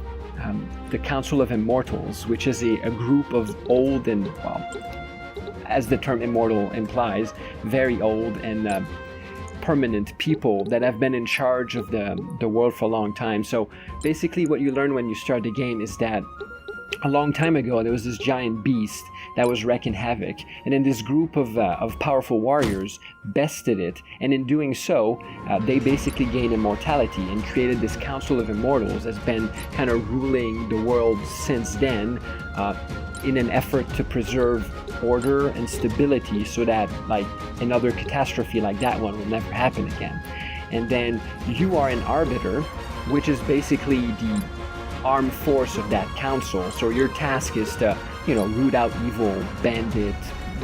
A: the Council of Immortals, which is a group of old and, well, as the term immortal implies, very old and permanent people that have been in charge of the world for a long time. So basically what you learn when you start the game is that a long time ago there was this giant beast that was wreaking havoc, and then this group of powerful warriors bested it, and in doing so they basically gained immortality and created this council of immortals that's been kind of ruling the world since then, in an effort to preserve order and stability so that like another catastrophe like that one will never happen again. And then you are an arbiter, which is basically the armed force of that council. So your task is to, root out evil, bandit,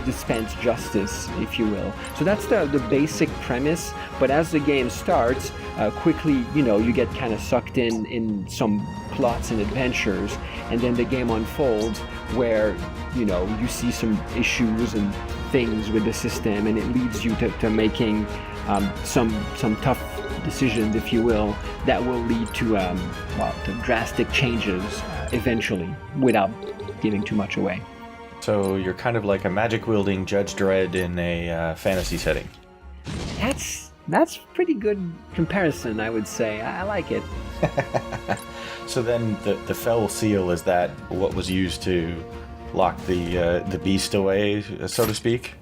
A: dispense justice, if you will. So that's the basic premise. But as the game starts, quickly, you get kind of sucked in some plots and adventures, and then the game unfolds where, you see some issues and things with the system, and it leads you to making some tough decisions, if you will, that will lead to drastic changes eventually, without giving too much away.
E: So you're kind of like a magic-wielding Judge Dredd in a fantasy setting.
A: That's pretty good comparison, I would say. I like it.
E: So then the Fell Seal, is that what was used to lock the beast away, so to speak?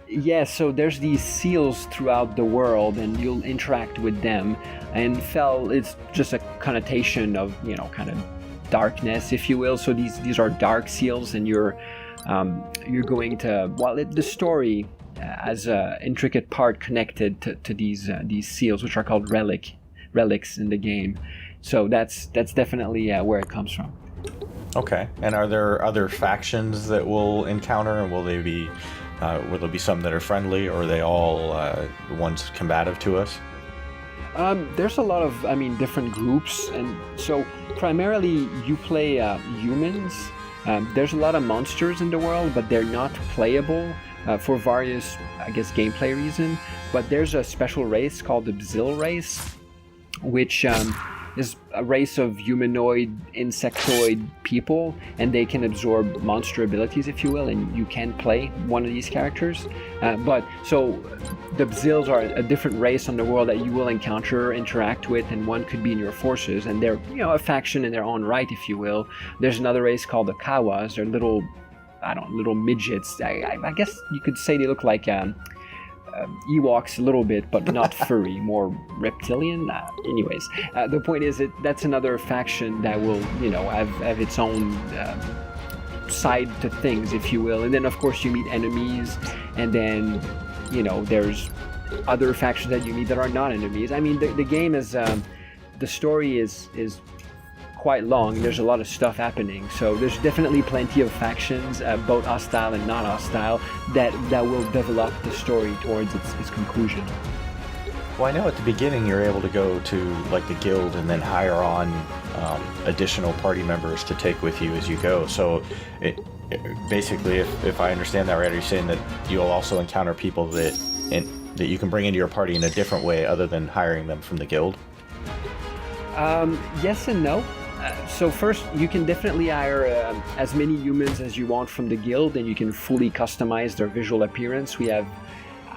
A: Yeah, so there's these seals throughout the world, and you'll interact with them. And Fell, it's just a connotation of, kind of darkness, if you will. So these are dark seals, and you're going to, the story has an intricate part connected to these seals, which are called relics in the game. So that's definitely where it comes from.
E: Okay, and are there other factions that we'll encounter, and will there be some that are friendly, or are they all ones combative to us?
A: There's a lot of, different groups, and so primarily you play humans. There's a lot of monsters in the world, but they're not playable for various, gameplay reasons. But there's a special race called the 𝙤𝙬𝙬𝙨 race, which is a race of humanoid, insectoid people, and they can absorb monster abilities, if you will, and you can play one of these characters. But so the 𝙤𝙬𝙬𝙬 are a different race on the world that you will encounter, interact with, and one could be in your forces, and they're a faction in their own right, if you will. There's another race called the 𝙬𝙚𝙚. They're little midgets. I guess you could say they look like Ewoks a little bit, but not furry, more reptilian. Anyways, the point is that's another faction that will, have its own side to things, if you will. And then, of course, you meet enemies, and then, there's other factions that you meet that are not enemies. The game is, the story is quite long. There's a lot of stuff happening, so there's definitely plenty of factions, both hostile and not hostile, that will develop the story towards its conclusion.
E: Well, I know at the beginning you're able to go to like the guild and then hire on additional party members to take with you as you go. So basically, if I understand that right, are you saying that you'll also encounter people that you can bring into your party in a different way other than hiring them from the guild?
A: Yes and no. So first, you can definitely hire as many humans as you want from the guild, and you can fully customize their visual appearance. We have,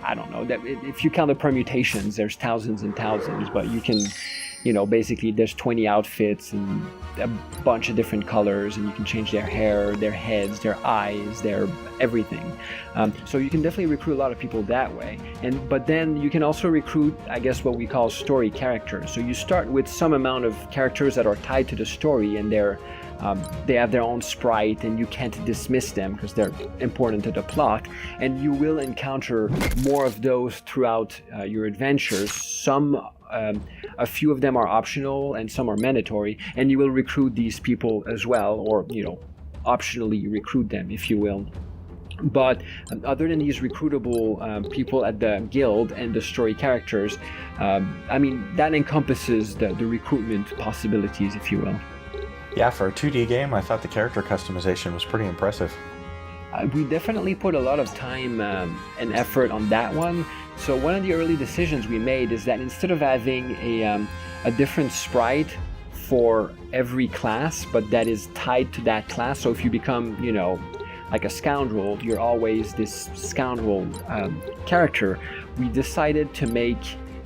A: if you count the permutations, there's thousands and thousands, but you can, basically there's 20 outfits and a bunch of different colors, and you can change their hair, their heads, their eyes, their everything. So you can definitely recruit a lot of people that way. But then you can also recruit, what we call story characters. So you start with some amount of characters that are tied to the story, and they have their own sprite, and you can't dismiss them because they're important to the plot. And you will encounter more of those throughout your adventures. A few of them are optional, and some are mandatory, and you will recruit these people as well, or optionally recruit them, if you will. But other than these recruitable people at the guild and the story characters, that encompasses the recruitment possibilities, if you will.
E: Yeah, for a 2D game, I thought the character customization was pretty impressive.
A: We definitely put a lot of time and effort on that one. So one of the early decisions we made is that instead of having a different sprite for every class, but that is tied to that class, so if you become, like a scoundrel, you're always this scoundrel character. We decided to make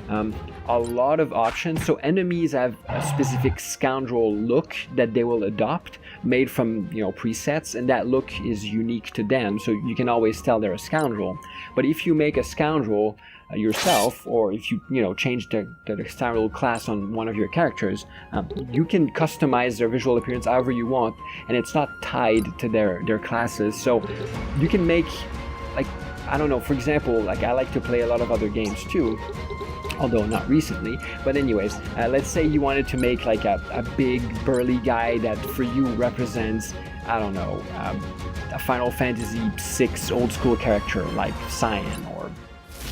A: a lot of options. So enemies have a specific scoundrel look that they will adopt, made from presets, and that look is unique to them. So you can always tell they're a scoundrel. But if you make a scoundrel yourself, or if you change the scoundrel class on one of your characters, you can customize their visual appearance however you want, and it's not tied to their classes. So you can make, like, I don't know, for example, like I like to play a lot of other games too, although not recently. But anyways, let's say you wanted to make like a big burly guy that for you represents, I don't know, a Final Fantasy VI old school character like Cyan or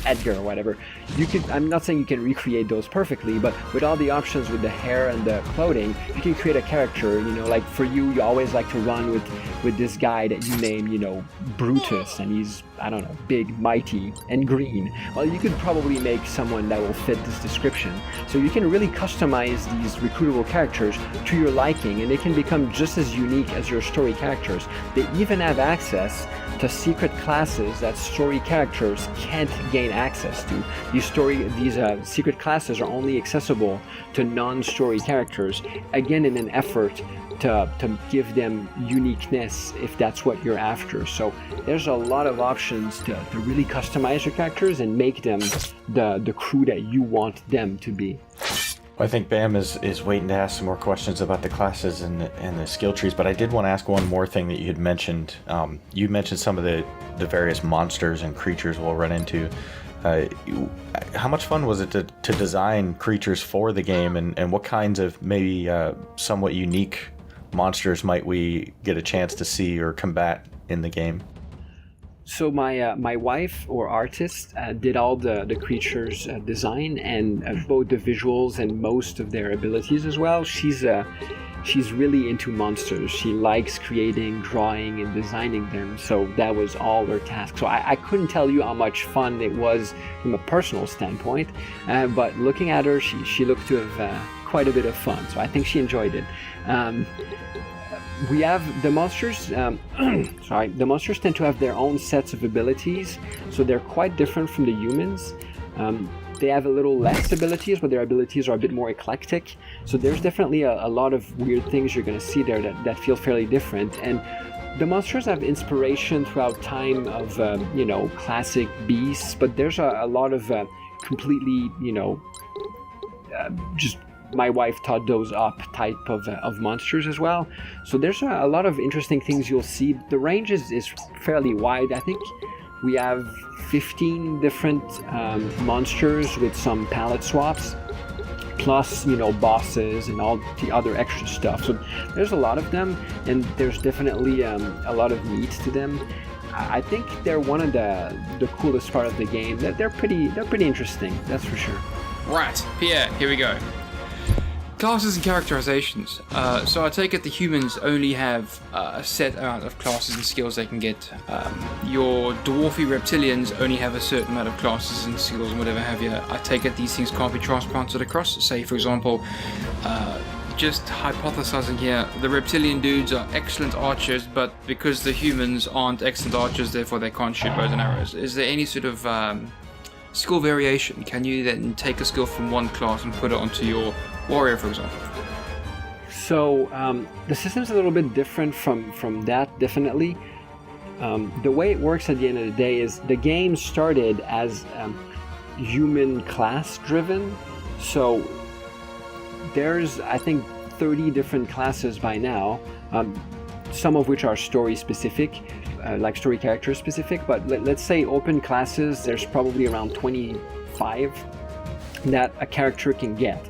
A: Edgar or whatever. You could, I'm not saying you can recreate those perfectly, but with all the options with the hair and the clothing, you can create a character, like for you always like to run with this guy that you name, Brutus, and he's, I don't know, big, mighty, and green. Well, you could probably make someone that will fit this description. So you can really customize these recruitable characters to your liking, and they can become just as unique as your story characters. They even have access to secret classes that story characters can't gain access to. These secret classes are only accessible to non-story characters, again in an effort to give them uniqueness if that's what you're after. So there's a lot of options to really customize your characters and make them the crew that you want them to be.
E: I think Bam is waiting to ask some more questions about the classes and the skill trees, but I did want to ask one more thing that you had mentioned. You mentioned some of the various monsters and creatures we'll run into. How much fun was it to design creatures for the game, and what kinds of maybe somewhat unique monsters might we get a chance to see or combat in the game?
A: So my wife, or artist, did all the creatures design, and both the visuals and most of their abilities as well. She's really into monsters. She likes creating, drawing, and designing them. So that was all her task. So I couldn't tell you how much fun it was from a personal standpoint, but looking at her, she looked to have quite a bit of fun. So I think she enjoyed it. We have the monsters, the monsters tend to have their own sets of abilities, so they're quite different from the humans. They have a little less abilities, but their abilities are a bit more eclectic. So there's definitely a lot of weird things you're going to see there that feel fairly different. And the monsters have inspiration throughout time of, classic beasts, but there's a lot of completely, just my wife taught those up type of monsters as well. So there's a lot of interesting things you'll see. The range is fairly wide. I think we have 15 different monsters with some palette swaps, plus bosses and all the other extra stuff. So there's a lot of them, and there's definitely a lot of meat to them. I think they're one of the coolest part of the game. They're pretty interesting, that's for sure.
B: Right, Pierre, here we go. Classes and characterizations. So I take it the humans only have a set amount of classes and skills they can get. Your dwarfy reptilians only have a certain amount of classes and skills and whatever have you. I take it these things can't be transplanted across. Say, for example, just hypothesizing here, the reptilian dudes are excellent archers, but because the humans aren't excellent archers, therefore they can't shoot bows and arrows. Is there any sort of skill variation? Can you then take a skill from one class and put it onto your warrior, for example?
A: So the system's a little bit different from that, definitely. The way it works at the end of the day is the game started as human class driven. So there's, I think, 30 different classes by now, some of which are story specific, like story character specific, but let's say open classes, there's probably around 25 that a character can get.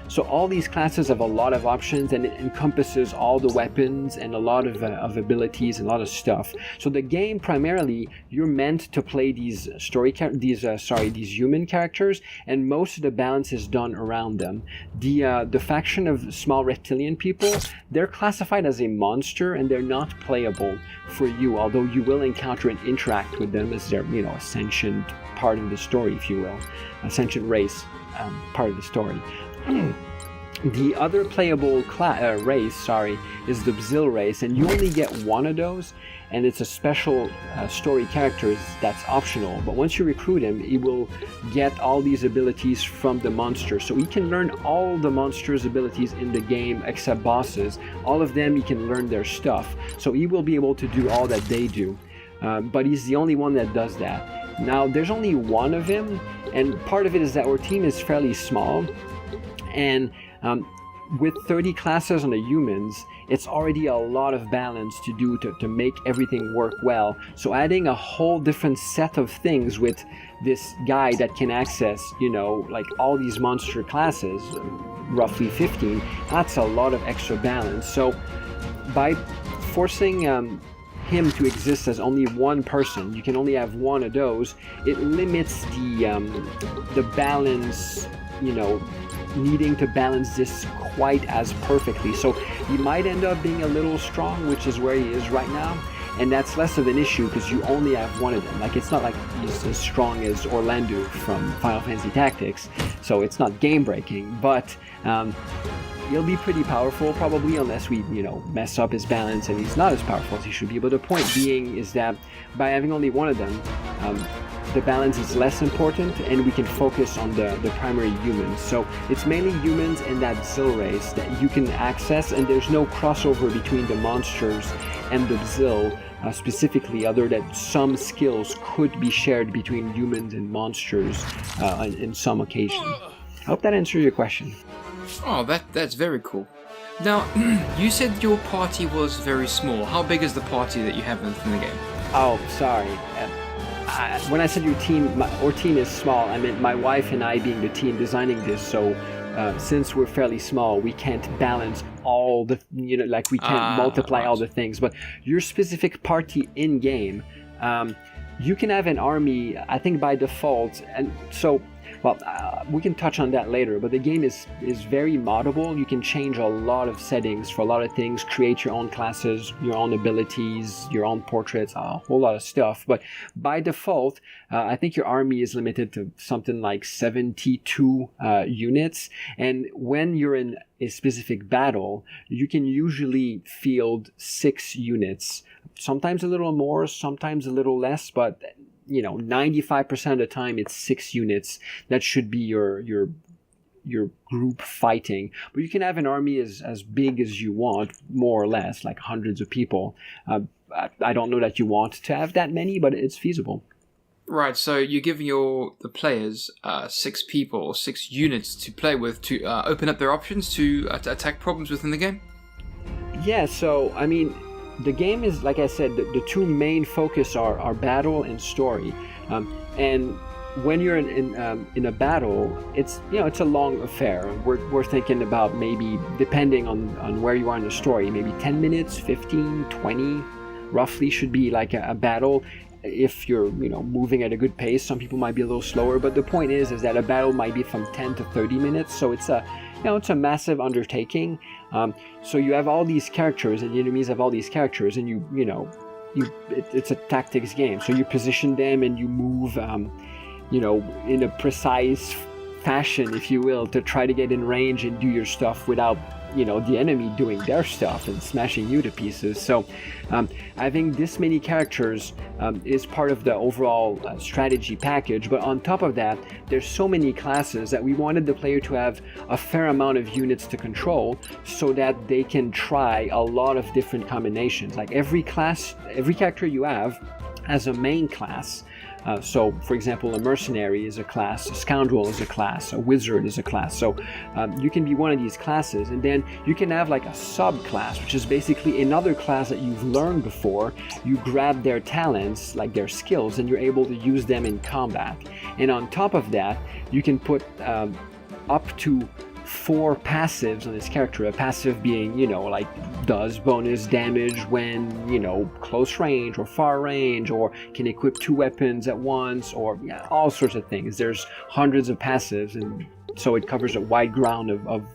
A: So all these classes have a lot of options, and it encompasses all the weapons and a lot of abilities and a lot of stuff. So the game, primarily, you're meant to play these these human characters, and most of the balance is done around them. The faction of small reptilian people, they're classified as a monster, and they're not playable for you, although you will encounter and interact with them as their a sentient part of the story, if you will, a sentient race part of the story. The other playable race, is the Bzil race, and you only get one of those. and it's a special story character that's optional. But once you recruit him, he will get all these abilities from the monster. So he can learn all the monster's abilities in the game except bosses. All of them, he can learn their stuff. So he will be able to do all that they do. But he's the only one that does that. Now, there's only one of him, and part of it is that our team is fairly small, and with 30 classes on the humans, it's already a lot of balance to do to make everything work well. So adding a whole different set of things with this guy that can access, like all these monster classes, roughly 15, that's a lot of extra balance. So by forcing him to exist as only one person, you can only have one of those, it limits the balance, needing to balance this quite as perfectly. So he might end up being a little strong, which is where he is right now, and that's less of an issue because you only have one of them. Like, it's not like he's as strong as Orlando from Final Fantasy Tactics, so it's not game breaking, but he'll be pretty powerful probably, unless we mess up his balance and he's not as powerful as he should be. But the point being is that by having only one of them, the balance is less important, and we can focus on the primary humans. So it's mainly humans and that 𝙬 race that you can access, and there's no crossover between the monsters and the 𝙬 specifically, other that some skills could be shared between humans and monsters in some occasion. I hope that answers your question.
B: Oh, that's very cool. Now, you said your party was very small. How big is the party that you have in the game?
A: Oh, sorry. When I said your team, our team is small, I meant my wife and I being the team designing this. So since we're fairly small, we can't balance all the, we can't multiply all the things. But your specific party in game, you can have an army, I think by default, and so. Well, we can touch on that later, but the game is very moddable. You can change a lot of settings for a lot of things, create your own classes, your own abilities, your own portraits, a whole lot of stuff. But by default, I think your army is limited to something like 72 units. And when you're in a specific battle, you can usually field 6 units. Sometimes a little more, sometimes a little less, but 95% of the time it's 6 units. That should be your group fighting. But you can have an army as big as you want, more or less, like hundreds of people. I don't know that you want to have that many, but it's feasible.
B: Right, so you're giving the players 6 people, or 6 units to play with to open up their options to attack problems within the game? Yeah,
A: so, I mean, the game is, like I said, the two main focus are battle and story. And when you're in a battle, it's it's a long affair. We're thinking about, maybe, depending on where you are in the story, maybe 10 minutes, 15, 20, roughly should be like a battle. If you're moving at a good pace, some people might be a little slower, but the point is that a battle might be from 10 to 30 minutes, so it's a massive undertaking. So you have all these characters, and the enemies have all these characters, and it's a tactics game. So you position them and you move, in a precise fashion, if you will, to try to get in range and do your stuff without, the enemy doing their stuff and smashing you to pieces. So having this many characters is part of the overall strategy package. But on top of that, there's so many classes that we wanted the player to have a fair amount of units to control, so that they can try a lot of different combinations. Like every character you have has a main class. So, for example, a mercenary is a class, a scoundrel is a class, a wizard is a class. So you can be one of these classes, and then you can have like a subclass, which is basically another class that you've learned before. You grab their talents, like their skills, and you're able to use them in combat. And on top of that, you can put up to 4 passives on this character. A passive being, like does bonus damage when, close range or far range, or can equip 2 weapons at once, or all sorts of things. There's hundreds of passives, and so it covers a wide ground of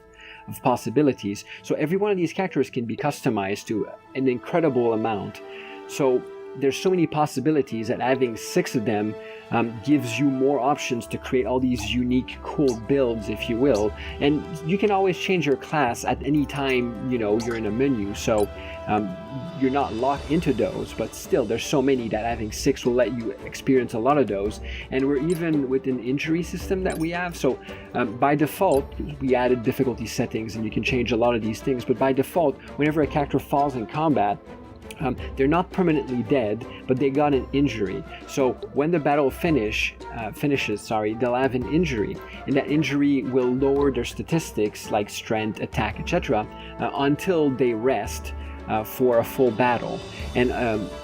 A: possibilities. So every one of these characters can be customized to an incredible amount. So there's so many possibilities that having 6 of them gives you more options to create all these unique, cool builds, if you will. And you can always change your class at any time, you're in a menu. So you're not locked into those, but still there's so many that having 6 will let you experience a lot of those. And we're even with an injury system that we have. So by default, we added difficulty settings and you can change a lot of these things. But by default, whenever a character falls in combat, they're not permanently dead, but they got an injury. So when the battle finishes, they'll have an injury, and that injury will lower their statistics like strength, attack, etc. Until they rest for a full battle. And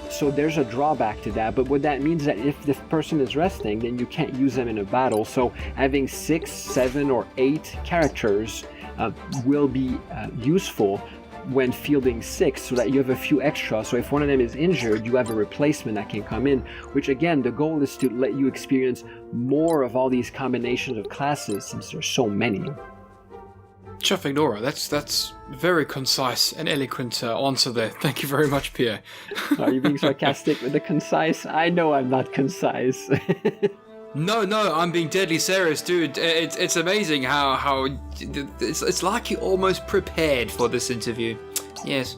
A: so there's a drawback to that, but what that means is that if the person is resting, then you can't use them in a battle. So having 6, 7, or 8 characters will be useful when fielding 6, so that you have a few extra. So if one of them is injured, you have a replacement that can come in, which again, the goal is to let you experience more of all these combinations of classes, since there's so many.
B: Chef Ignora, that's very concise and eloquent answer there. Thank you very much, Pierre.
A: Are you being sarcastic with the concise? I know I'm not concise.
B: No, I'm being deadly serious, dude. It's amazing how it's like you almost prepared for this interview. Yes.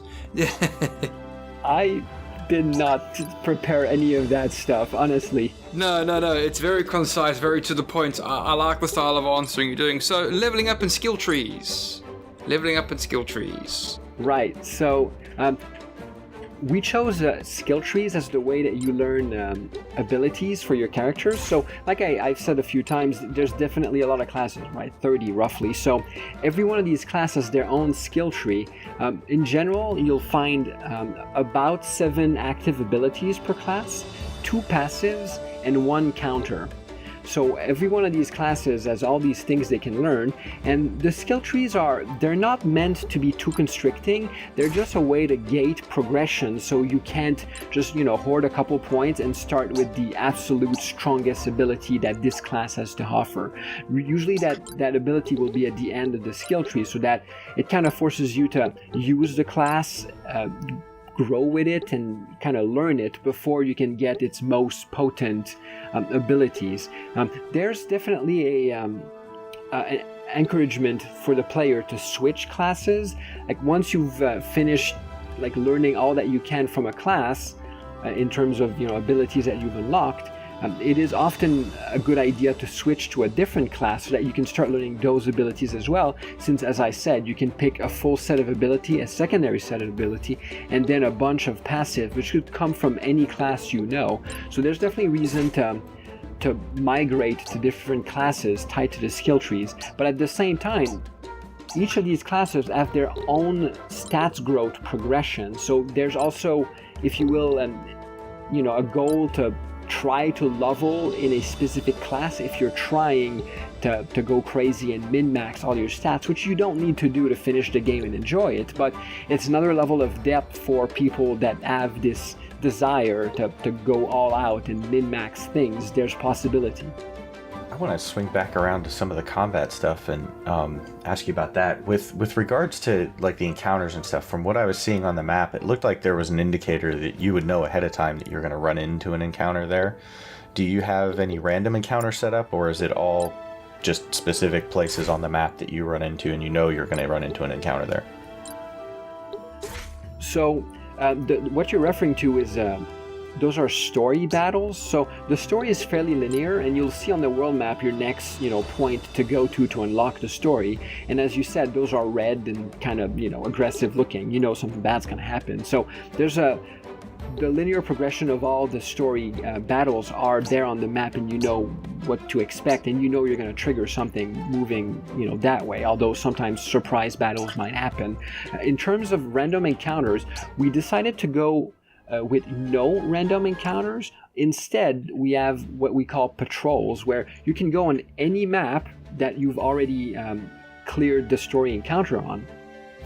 A: I did not prepare any of that stuff, honestly.
B: No. It's very concise, very to the point. I like the style of answering you're doing. So, leveling up in skill trees.
A: Right. So, we chose skill trees as the way that you learn abilities for your characters. So like I've said a few times, there's definitely a lot of classes, right? 30 roughly. So every one of these classes has their own skill tree. In general, you'll find about 7 active abilities per class, 2 passives, and 1 counter. So every one of these classes has all these things they can learn, and the skill trees they're not meant to be too constricting. They're just a way to gate progression, so you can't just, hoard a couple points and start with the absolute strongest ability that this class has to offer. Usually that ability will be at the end of the skill tree, so that it kind of forces you to use the class, grow with it and kind of learn it before you can get its most potent abilities. There's definitely an encouragement for the player to switch classes. Like once you've finished learning all that you can from a class in terms of abilities that you've unlocked, it is often a good idea to switch to a different class so that you can start learning those abilities as well, since as I said, you can pick a full set of ability, a secondary set of ability, and then a bunch of passive, which could come from any class you know. So there's definitely reason to migrate to different classes tied to the skill trees, but at the same time, each of these classes have their own stats growth progression. So there's also, if you will, a goal to try to level in a specific class if you're trying to go crazy and min-max all your stats, which you don't need to do to finish the game and enjoy it, but it's another level of depth for people that have this desire to go all out and min-max things. There's possibility.
E: I want to swing back around to some of the combat stuff and ask you about that. With regards to the encounters and stuff, from what I was seeing on the map, it looked like there was an indicator that you would know ahead of time that you're going to run into an encounter there. Do you have any random encounter set up, or is it all just specific places on the map that you run into and you're going to run into an encounter there?
A: So what you're referring to is those are story battles. So the story is fairly linear, and you'll see on the world map your next point to go to unlock the story. And as you said, those are red and kind of aggressive looking. Something bad's gonna happen. So there's the linear progression of all the story battles are there on the map, and you know what to expect, and you're going to trigger something moving that way, although sometimes surprise battles might happen. In terms of random encounters, we decided to go with no random encounters. Instead, we have what we call patrols, where you can go on any map that you've already cleared the story encounter on,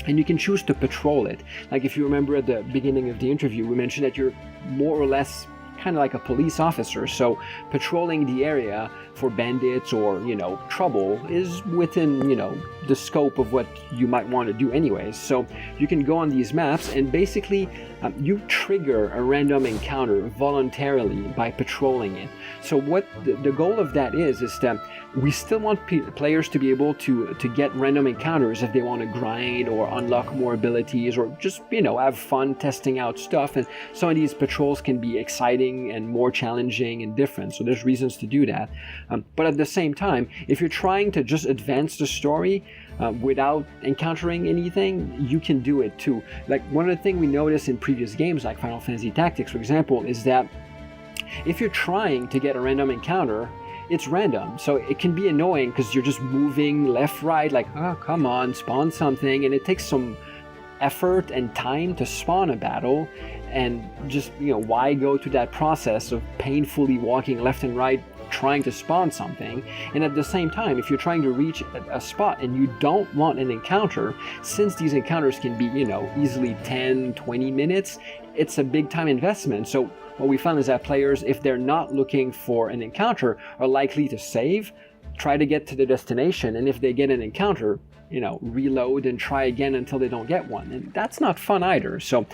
A: and you can choose to patrol it. Like if you remember at the beginning of the interview, we mentioned that you're more or less kind of like a police officer. So patrolling the area for bandits or, trouble is within, the scope of what you might want to do anyways. So you can go on these maps and basically you trigger a random encounter voluntarily by patrolling it. So what the goal of that is that we still want players to be able to get random encounters if they want to grind or unlock more abilities or just, have fun testing out stuff. And some of these patrols can be exciting and more challenging and different. So there's reasons to do that. But at the same time, if you're trying to just advance the story without encountering anything, you can do it too. Like one of the things we noticed in previous games like Final Fantasy Tactics, for example, is that if you're trying to get a random encounter, it's random, so it can be annoying because you're just moving left, right, like, oh, come on, spawn something, and it takes some effort and time to spawn a battle, and just, why go through that process of painfully walking left and right trying to spawn something? And at the same time, if you're trying to reach a spot and you don't want an encounter, since these encounters can be, easily 10-20 minutes, it's a big time investment. So what we found is that players, if they're not looking for an encounter, are likely to save, try to get to the destination, and if they get an encounter, reload and try again until they don't get one. And that's not fun either. So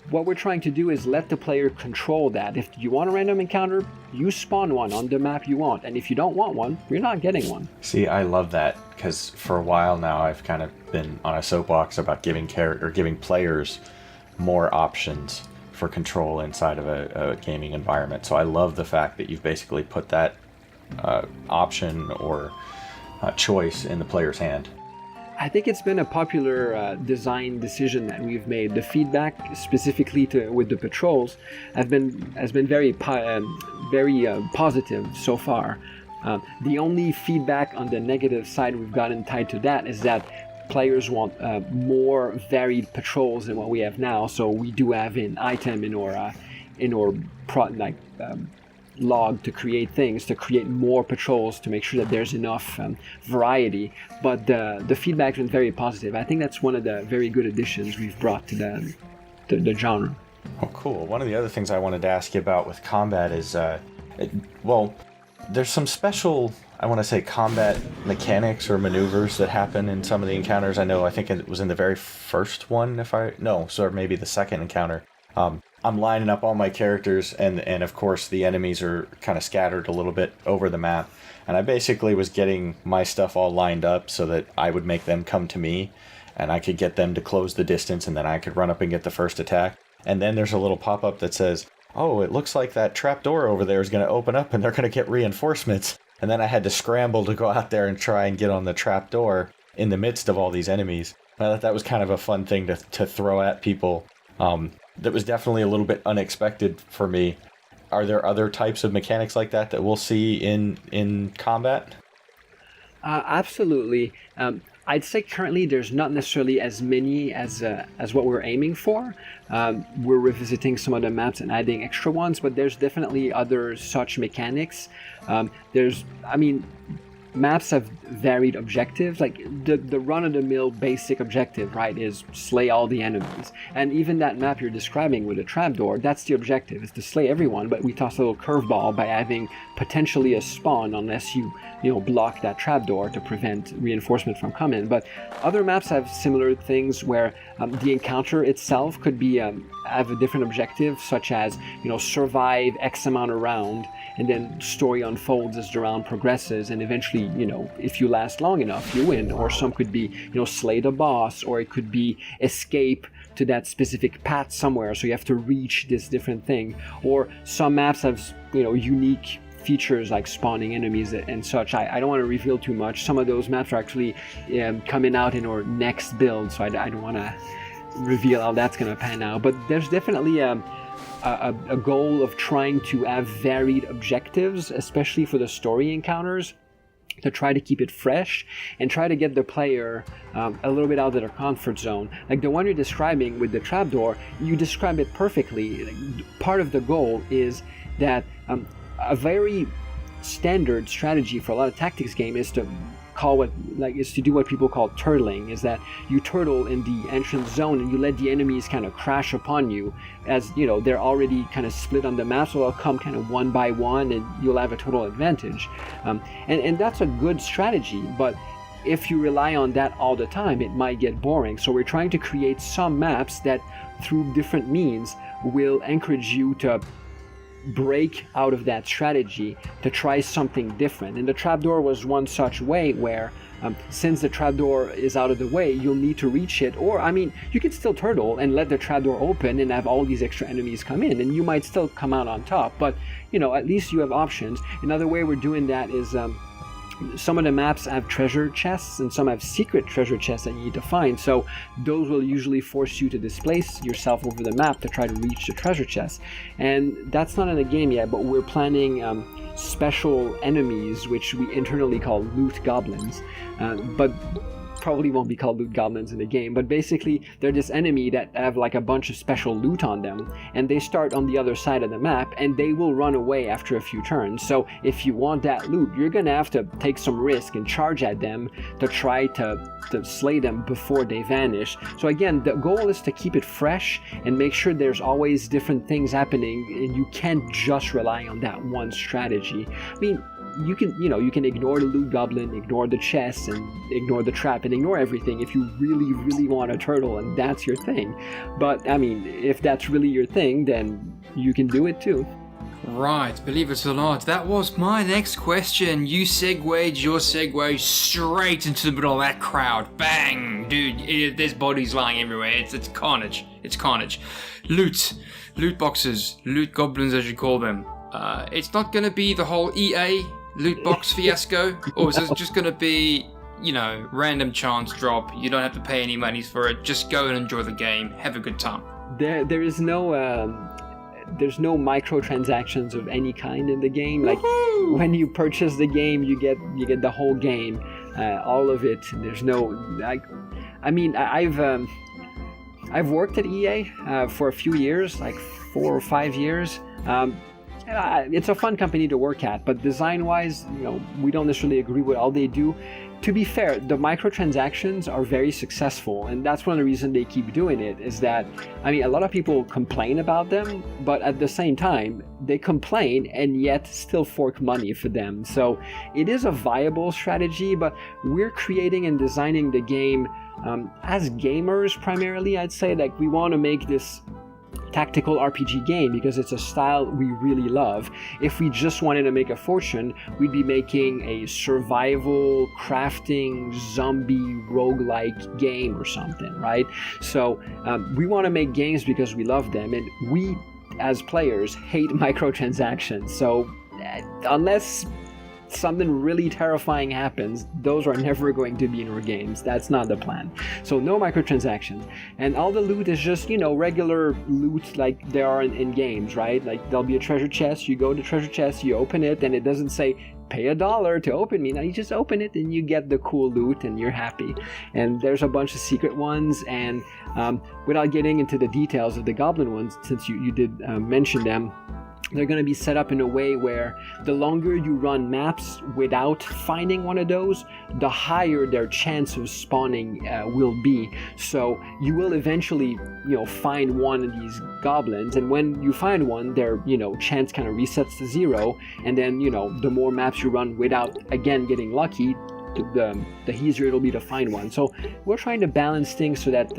A: what we're trying to do is let the player control that. If you want a random encounter, you spawn one on the map you want. And if you don't want one, you're not getting one.
E: See, I love that, because for a while now I've kind of been on a soapbox about giving players more options for control inside of a gaming environment. So I love the fact that you've basically put that option or choice in the player's hand.
A: I think it's been a popular design decision that we've made. The feedback, specifically with the patrols, has been very positive so far. The only feedback on the negative side we've gotten tied to that is that players want more varied patrols than what we have now. So we do have an item in our log to create things, to create more patrols, to make sure that there's enough variety. But the feedback has been very positive. I think that's one of the very good additions we've brought to the genre.
E: Oh, cool. One of the other things I wanted to ask you about with combat is, there's some special, I want to say, combat mechanics or maneuvers that happen in some of the encounters. I think it was in the very first one, maybe the second encounter. I'm lining up all my characters, and of course the enemies are kind of scattered a little bit over the map. And I basically was getting my stuff all lined up so that I would make them come to me, and I could get them to close the distance, and then I could run up and get the first attack. And then there's a little pop-up that says, oh, it looks like that trapdoor over there is going to open up and they're going to get reinforcements. And then I had to scramble to go out there and try and get on the trapdoor in the midst of all these enemies. I thought that was kind of a fun thing to throw at people. That was definitely a little bit unexpected for me. Are there other types of mechanics like that we'll see in combat?
A: Absolutely. I'd say currently there's not necessarily as many as what we're aiming for. We're revisiting some of the maps and adding extra ones, but there's definitely other such mechanics. Maps have varied objectives. Like the run-of-the-mill basic objective, right, is slay all the enemies. And even that map you're describing with a trapdoor, that's the objective, is to slay everyone, but we toss a little curveball by having potentially a spawn unless you block that trapdoor to prevent reinforcement from coming. But other maps have similar things where the encounter itself could be have a different objective, such as survive X amount of round, and then story unfolds as the round progresses, and eventually, if you last long enough, you win. Or some could be, slay the boss, or it could be escape to that specific path somewhere, so you have to reach this different thing. Or some maps have, unique features like spawning enemies and such. I don't want to reveal too much. Some of those maps are actually coming out in our next build, so I don't want to reveal how that's going to pan out. But there's definitely a goal of trying to have varied objectives, especially for the story encounters, to try to keep it fresh and try to get the player a little bit out of their comfort zone. Like the one you're describing with the trapdoor, you describe it perfectly. Part of the goal is that a very standard strategy for a lot of tactics game is to do what people call turtling, is that you turtle in the entrance zone and you let the enemies kind of crash upon you, as you know they're already kind of split on the map, so they'll come kind of one by one and you'll have a total advantage, and that's a good strategy. But if you rely on that all the time, it might get boring. So we're trying to create some maps that through different means will encourage you to break out of that strategy, to try something different. And the trapdoor was one such way where since the trapdoor is out of the way, you'll need to reach it, or I mean you can still turtle and let the trapdoor open and have all these extra enemies come in and you might still come out on top, but you know, at least you have options. Another way we're doing that is some of the maps have treasure chests and some have secret treasure chests that you need to find, so those will usually force you to displace yourself over the map to try to reach the treasure chest. And that's not in the game yet, but we're planning special enemies which we internally call loot goblins, but probably won't be called loot goblins in the game, but basically they're this enemy that have like a bunch of special loot on them, and they start on the other side of the map and they will run away after a few turns. So if you want that loot, you're gonna have to take some risk and charge at them to try to slay them before they vanish. So again, the goal is to keep it fresh and make sure there's always different things happening and you can't just rely on that one strategy. I mean, you can ignore the loot goblin, ignore the chest, and ignore the trap, and ignore everything if you really want a turtle and that's your thing. But I mean, if that's really your thing, then you can do it too.
B: Right, believe it or not, that was my next question. You segued your segue straight into the middle of that crowd. Bang! Dude, there's bodies lying everywhere. It's carnage. It's carnage. Loot boxes, loot goblins as you call them. It's not going to be the whole EA loot box fiasco, or is it just going to be, you know, random chance drop, you don't have to pay any monies for it, just go and enjoy the game, have a good time?
A: There is no there's no microtransactions of any kind in the game. Like when you purchase the game, you get the whole game, all of it. There's no I've worked at EA for a few years, like 4 or 5 years. It's a fun company to work at, but design-wise, you know, we don't necessarily agree with all they do. To be fair, the microtransactions are very successful, and that's one of the reasons they keep doing it, is that, I mean, a lot of people complain about them, but at the same time, they complain and yet still fork money for them. So it is a viable strategy, but we're creating and designing the game as gamers primarily. I'd say, like, we want to make this tactical RPG game because it's a style we really love. If we just wanted to make a fortune, we'd be making a survival, crafting, zombie, roguelike game or something, right? So we want to make games because we love them, and we, as players, hate microtransactions. So unless something really terrifying happens, those are never going to be in our games. That's not the plan. So no microtransactions. And all the loot is just, you know, regular loot like there are in games, right? Like there'll be a treasure chest, you go to treasure chest, you open it, and it doesn't say pay $1 to open me. Now you just open it and you get the cool loot and you're happy. And there's a bunch of secret ones, and without getting into the details of the goblin ones, since you did mention them, they're going to be set up in a way where the longer you run maps without finding one of those, the higher their chance of spawning will be. So you will eventually, you know, find one of these goblins, and when you find one, their, you know, chance kind of resets to 0, and then, you know, the more maps you run without, again, getting lucky, the easier it'll be to find one. So we're trying to balance things so that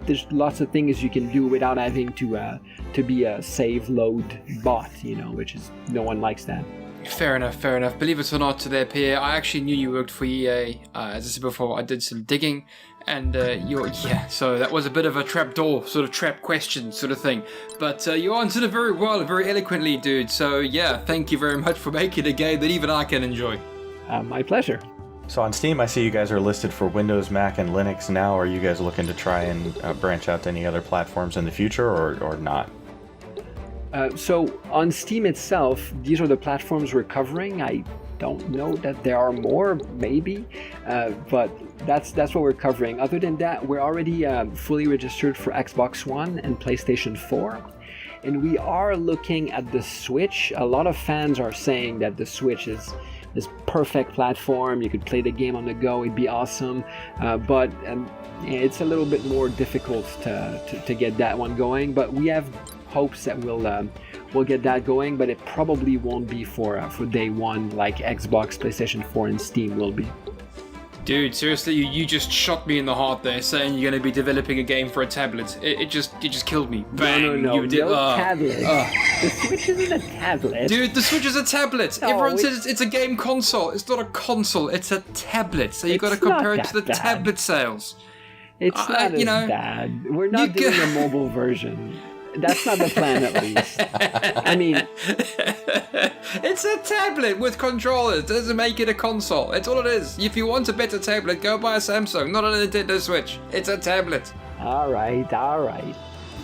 A: there's lots of things you can do without having to be a save load bot, you know, which is, no one likes that.
B: Fair enough. Believe it or not, there, Pierre, I actually knew you worked for EA. As I said before, I did some digging, and so that was a bit of a trapdoor, sort of trap question sort of thing. But you answered it very well, very eloquently, dude. So yeah, thank you very much for making a game that even I can enjoy.
A: My pleasure.
E: So on Steam, I see you guys are listed for Windows, Mac, and Linux now. Are you guys looking to try and branch out to any other platforms in the future, or not?
A: So on Steam itself, these are the platforms we're covering. I don't know that there are more, maybe, but that's what we're covering. Other than that, we're already fully registered for Xbox One and PlayStation 4. and we are looking at the Switch. A lot of fans are saying that the Switch is this perfect platform. You could play the game on the go, it'd be awesome, but it's a little bit more difficult to get that one going. But we have hopes that we'll get that going, but it probably won't be for day one like Xbox, PlayStation 4, and Steam will be.
B: Dude, seriously, you just shot me in the heart there, saying you're going to be developing a game for a tablet. It just killed me. Bang!
A: No,
B: You did.
A: tablet. The Switch isn't a tablet.
B: Dude, the Switch is a tablet.
A: No,
B: Everyone says it's a game console. It's not a console. It's a tablet. So you got to compare it to the tablet sales.
A: It's not as bad. We're not doing a mobile version. That's not the plan, at least. I mean,
B: it's a tablet with controllers. Doesn't make it a console. That's all it is. If you want a better tablet, go buy a Samsung, not a Nintendo Switch. It's a tablet.
A: All right.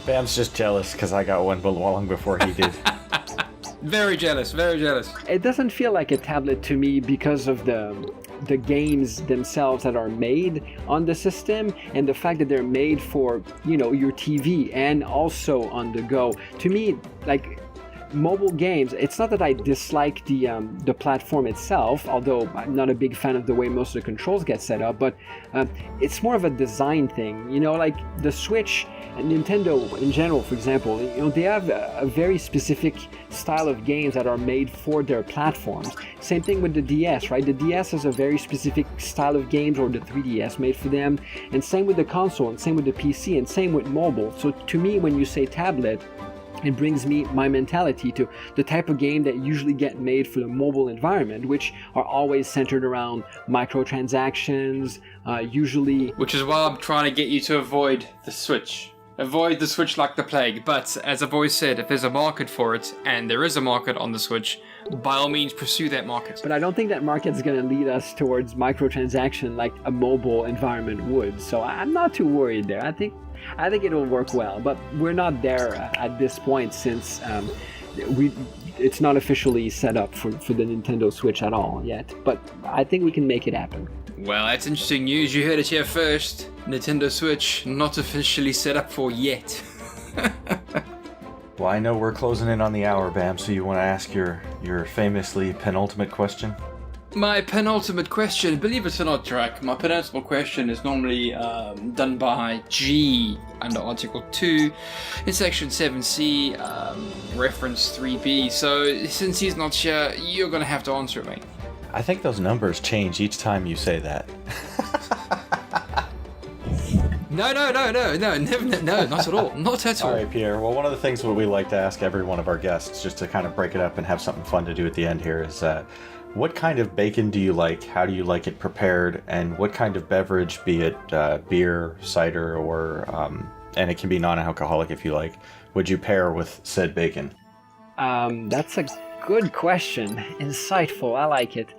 E: Bam's just jealous because I got one long before he did.
B: Very jealous.
A: It doesn't feel like a tablet to me because of the games themselves that are made on the system, and the fact that they're made for, your TV and also on the go. To me, like, mobile games, it's not that I dislike the platform itself, although I'm not a big fan of the way most of the controls get set up, but it's more of a design thing. Like the Switch and Nintendo in general, for example, they have a very specific style of games that are made for their platforms. Same thing with the DS, right? The DS has a very specific style of games, or the 3DS made for them, and same with the console, and same with the PC, and same with mobile. So to me, when you say tablet, it brings my mentality to the type of game that usually get made for the mobile environment, which are always centered around microtransactions, usually...
B: Which is why I'm trying to get you to avoid the Switch. Avoid the Switch like the plague. But, as I've always said, if there's a market for it, and there is a market on the Switch, by all means pursue that market.
A: But I don't think that market's going to lead us towards microtransaction like a mobile environment would. So I'm not too worried there. I think it'll work well, but we're not there at this point, since it's not officially set up for the Nintendo Switch at all yet. But I think we can make it happen.
B: Well, that's interesting news. You heard it here first. Nintendo Switch not officially set up for yet.
E: Well, I know we're closing in on the hour, Bam, so you want to ask your famously penultimate question?
B: My penultimate question, believe it or not, Drac, my penultimate question is normally done by G under Article 2 in Section 7C, reference 3B. So, since he's not here, you're going to have to answer it, mate.
E: I think those numbers change each time you say that.
B: No, never, no, not at all. Not at all.
E: All right, Pierre. Well, one of the things that we like to ask every one of our guests, just to kind of break it up and have something fun to do at the end here, is what kind of bacon do you like? How do you like it prepared? And what kind of beverage, be it beer, cider, or and it can be non-alcoholic if you like, would you pair with said bacon?
A: That's a good question. Insightful. I like it.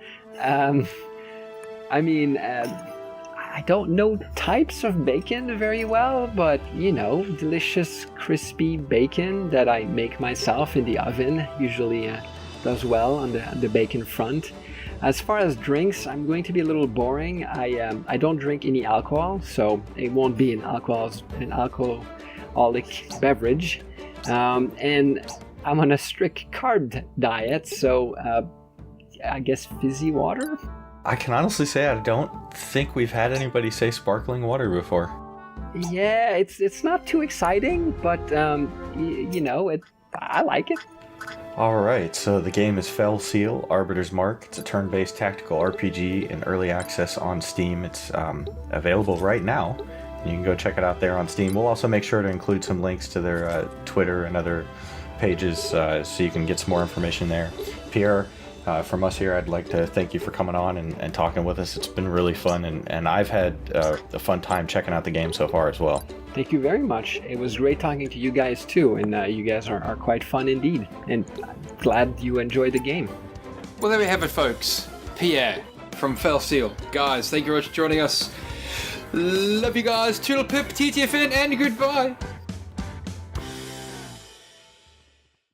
A: I don't know types of bacon very well, but, delicious, crispy bacon that I make myself in the oven usually does well on the bacon front. As far as drinks, I'm going to be a little boring. I don't drink any alcohol, so it won't be an alcoholic beverage. And I'm on a strict carb diet, so I guess fizzy water?
E: I can honestly say I don't think we've had anybody say sparkling water before.
A: Yeah, it's not too exciting, but I like it.
E: Alright, so the game is 𝙎𝙬𝙬𝙬𝙬 Arbiter's Mark. It's a turn-based tactical RPG in early access on Steam. It's available right now. You can go check it out there on Steam. We'll also make sure to include some links to their Twitter and other pages so you can get some more information there. Pierre, from us here, I'd like to thank you for coming on and talking with us. It's been really fun, and I've had a fun time checking out the game so far as well.
A: Thank you very much. It was great talking to you guys too, and you guys are quite fun indeed, and I'm glad you enjoyed the game.
B: Well, there we have it, folks. Pierre from 𝙎𝙬𝙬𝙬𝙬. Guys, thank you very much for joining us. Love you guys. Toodle pip, TTFN, and goodbye.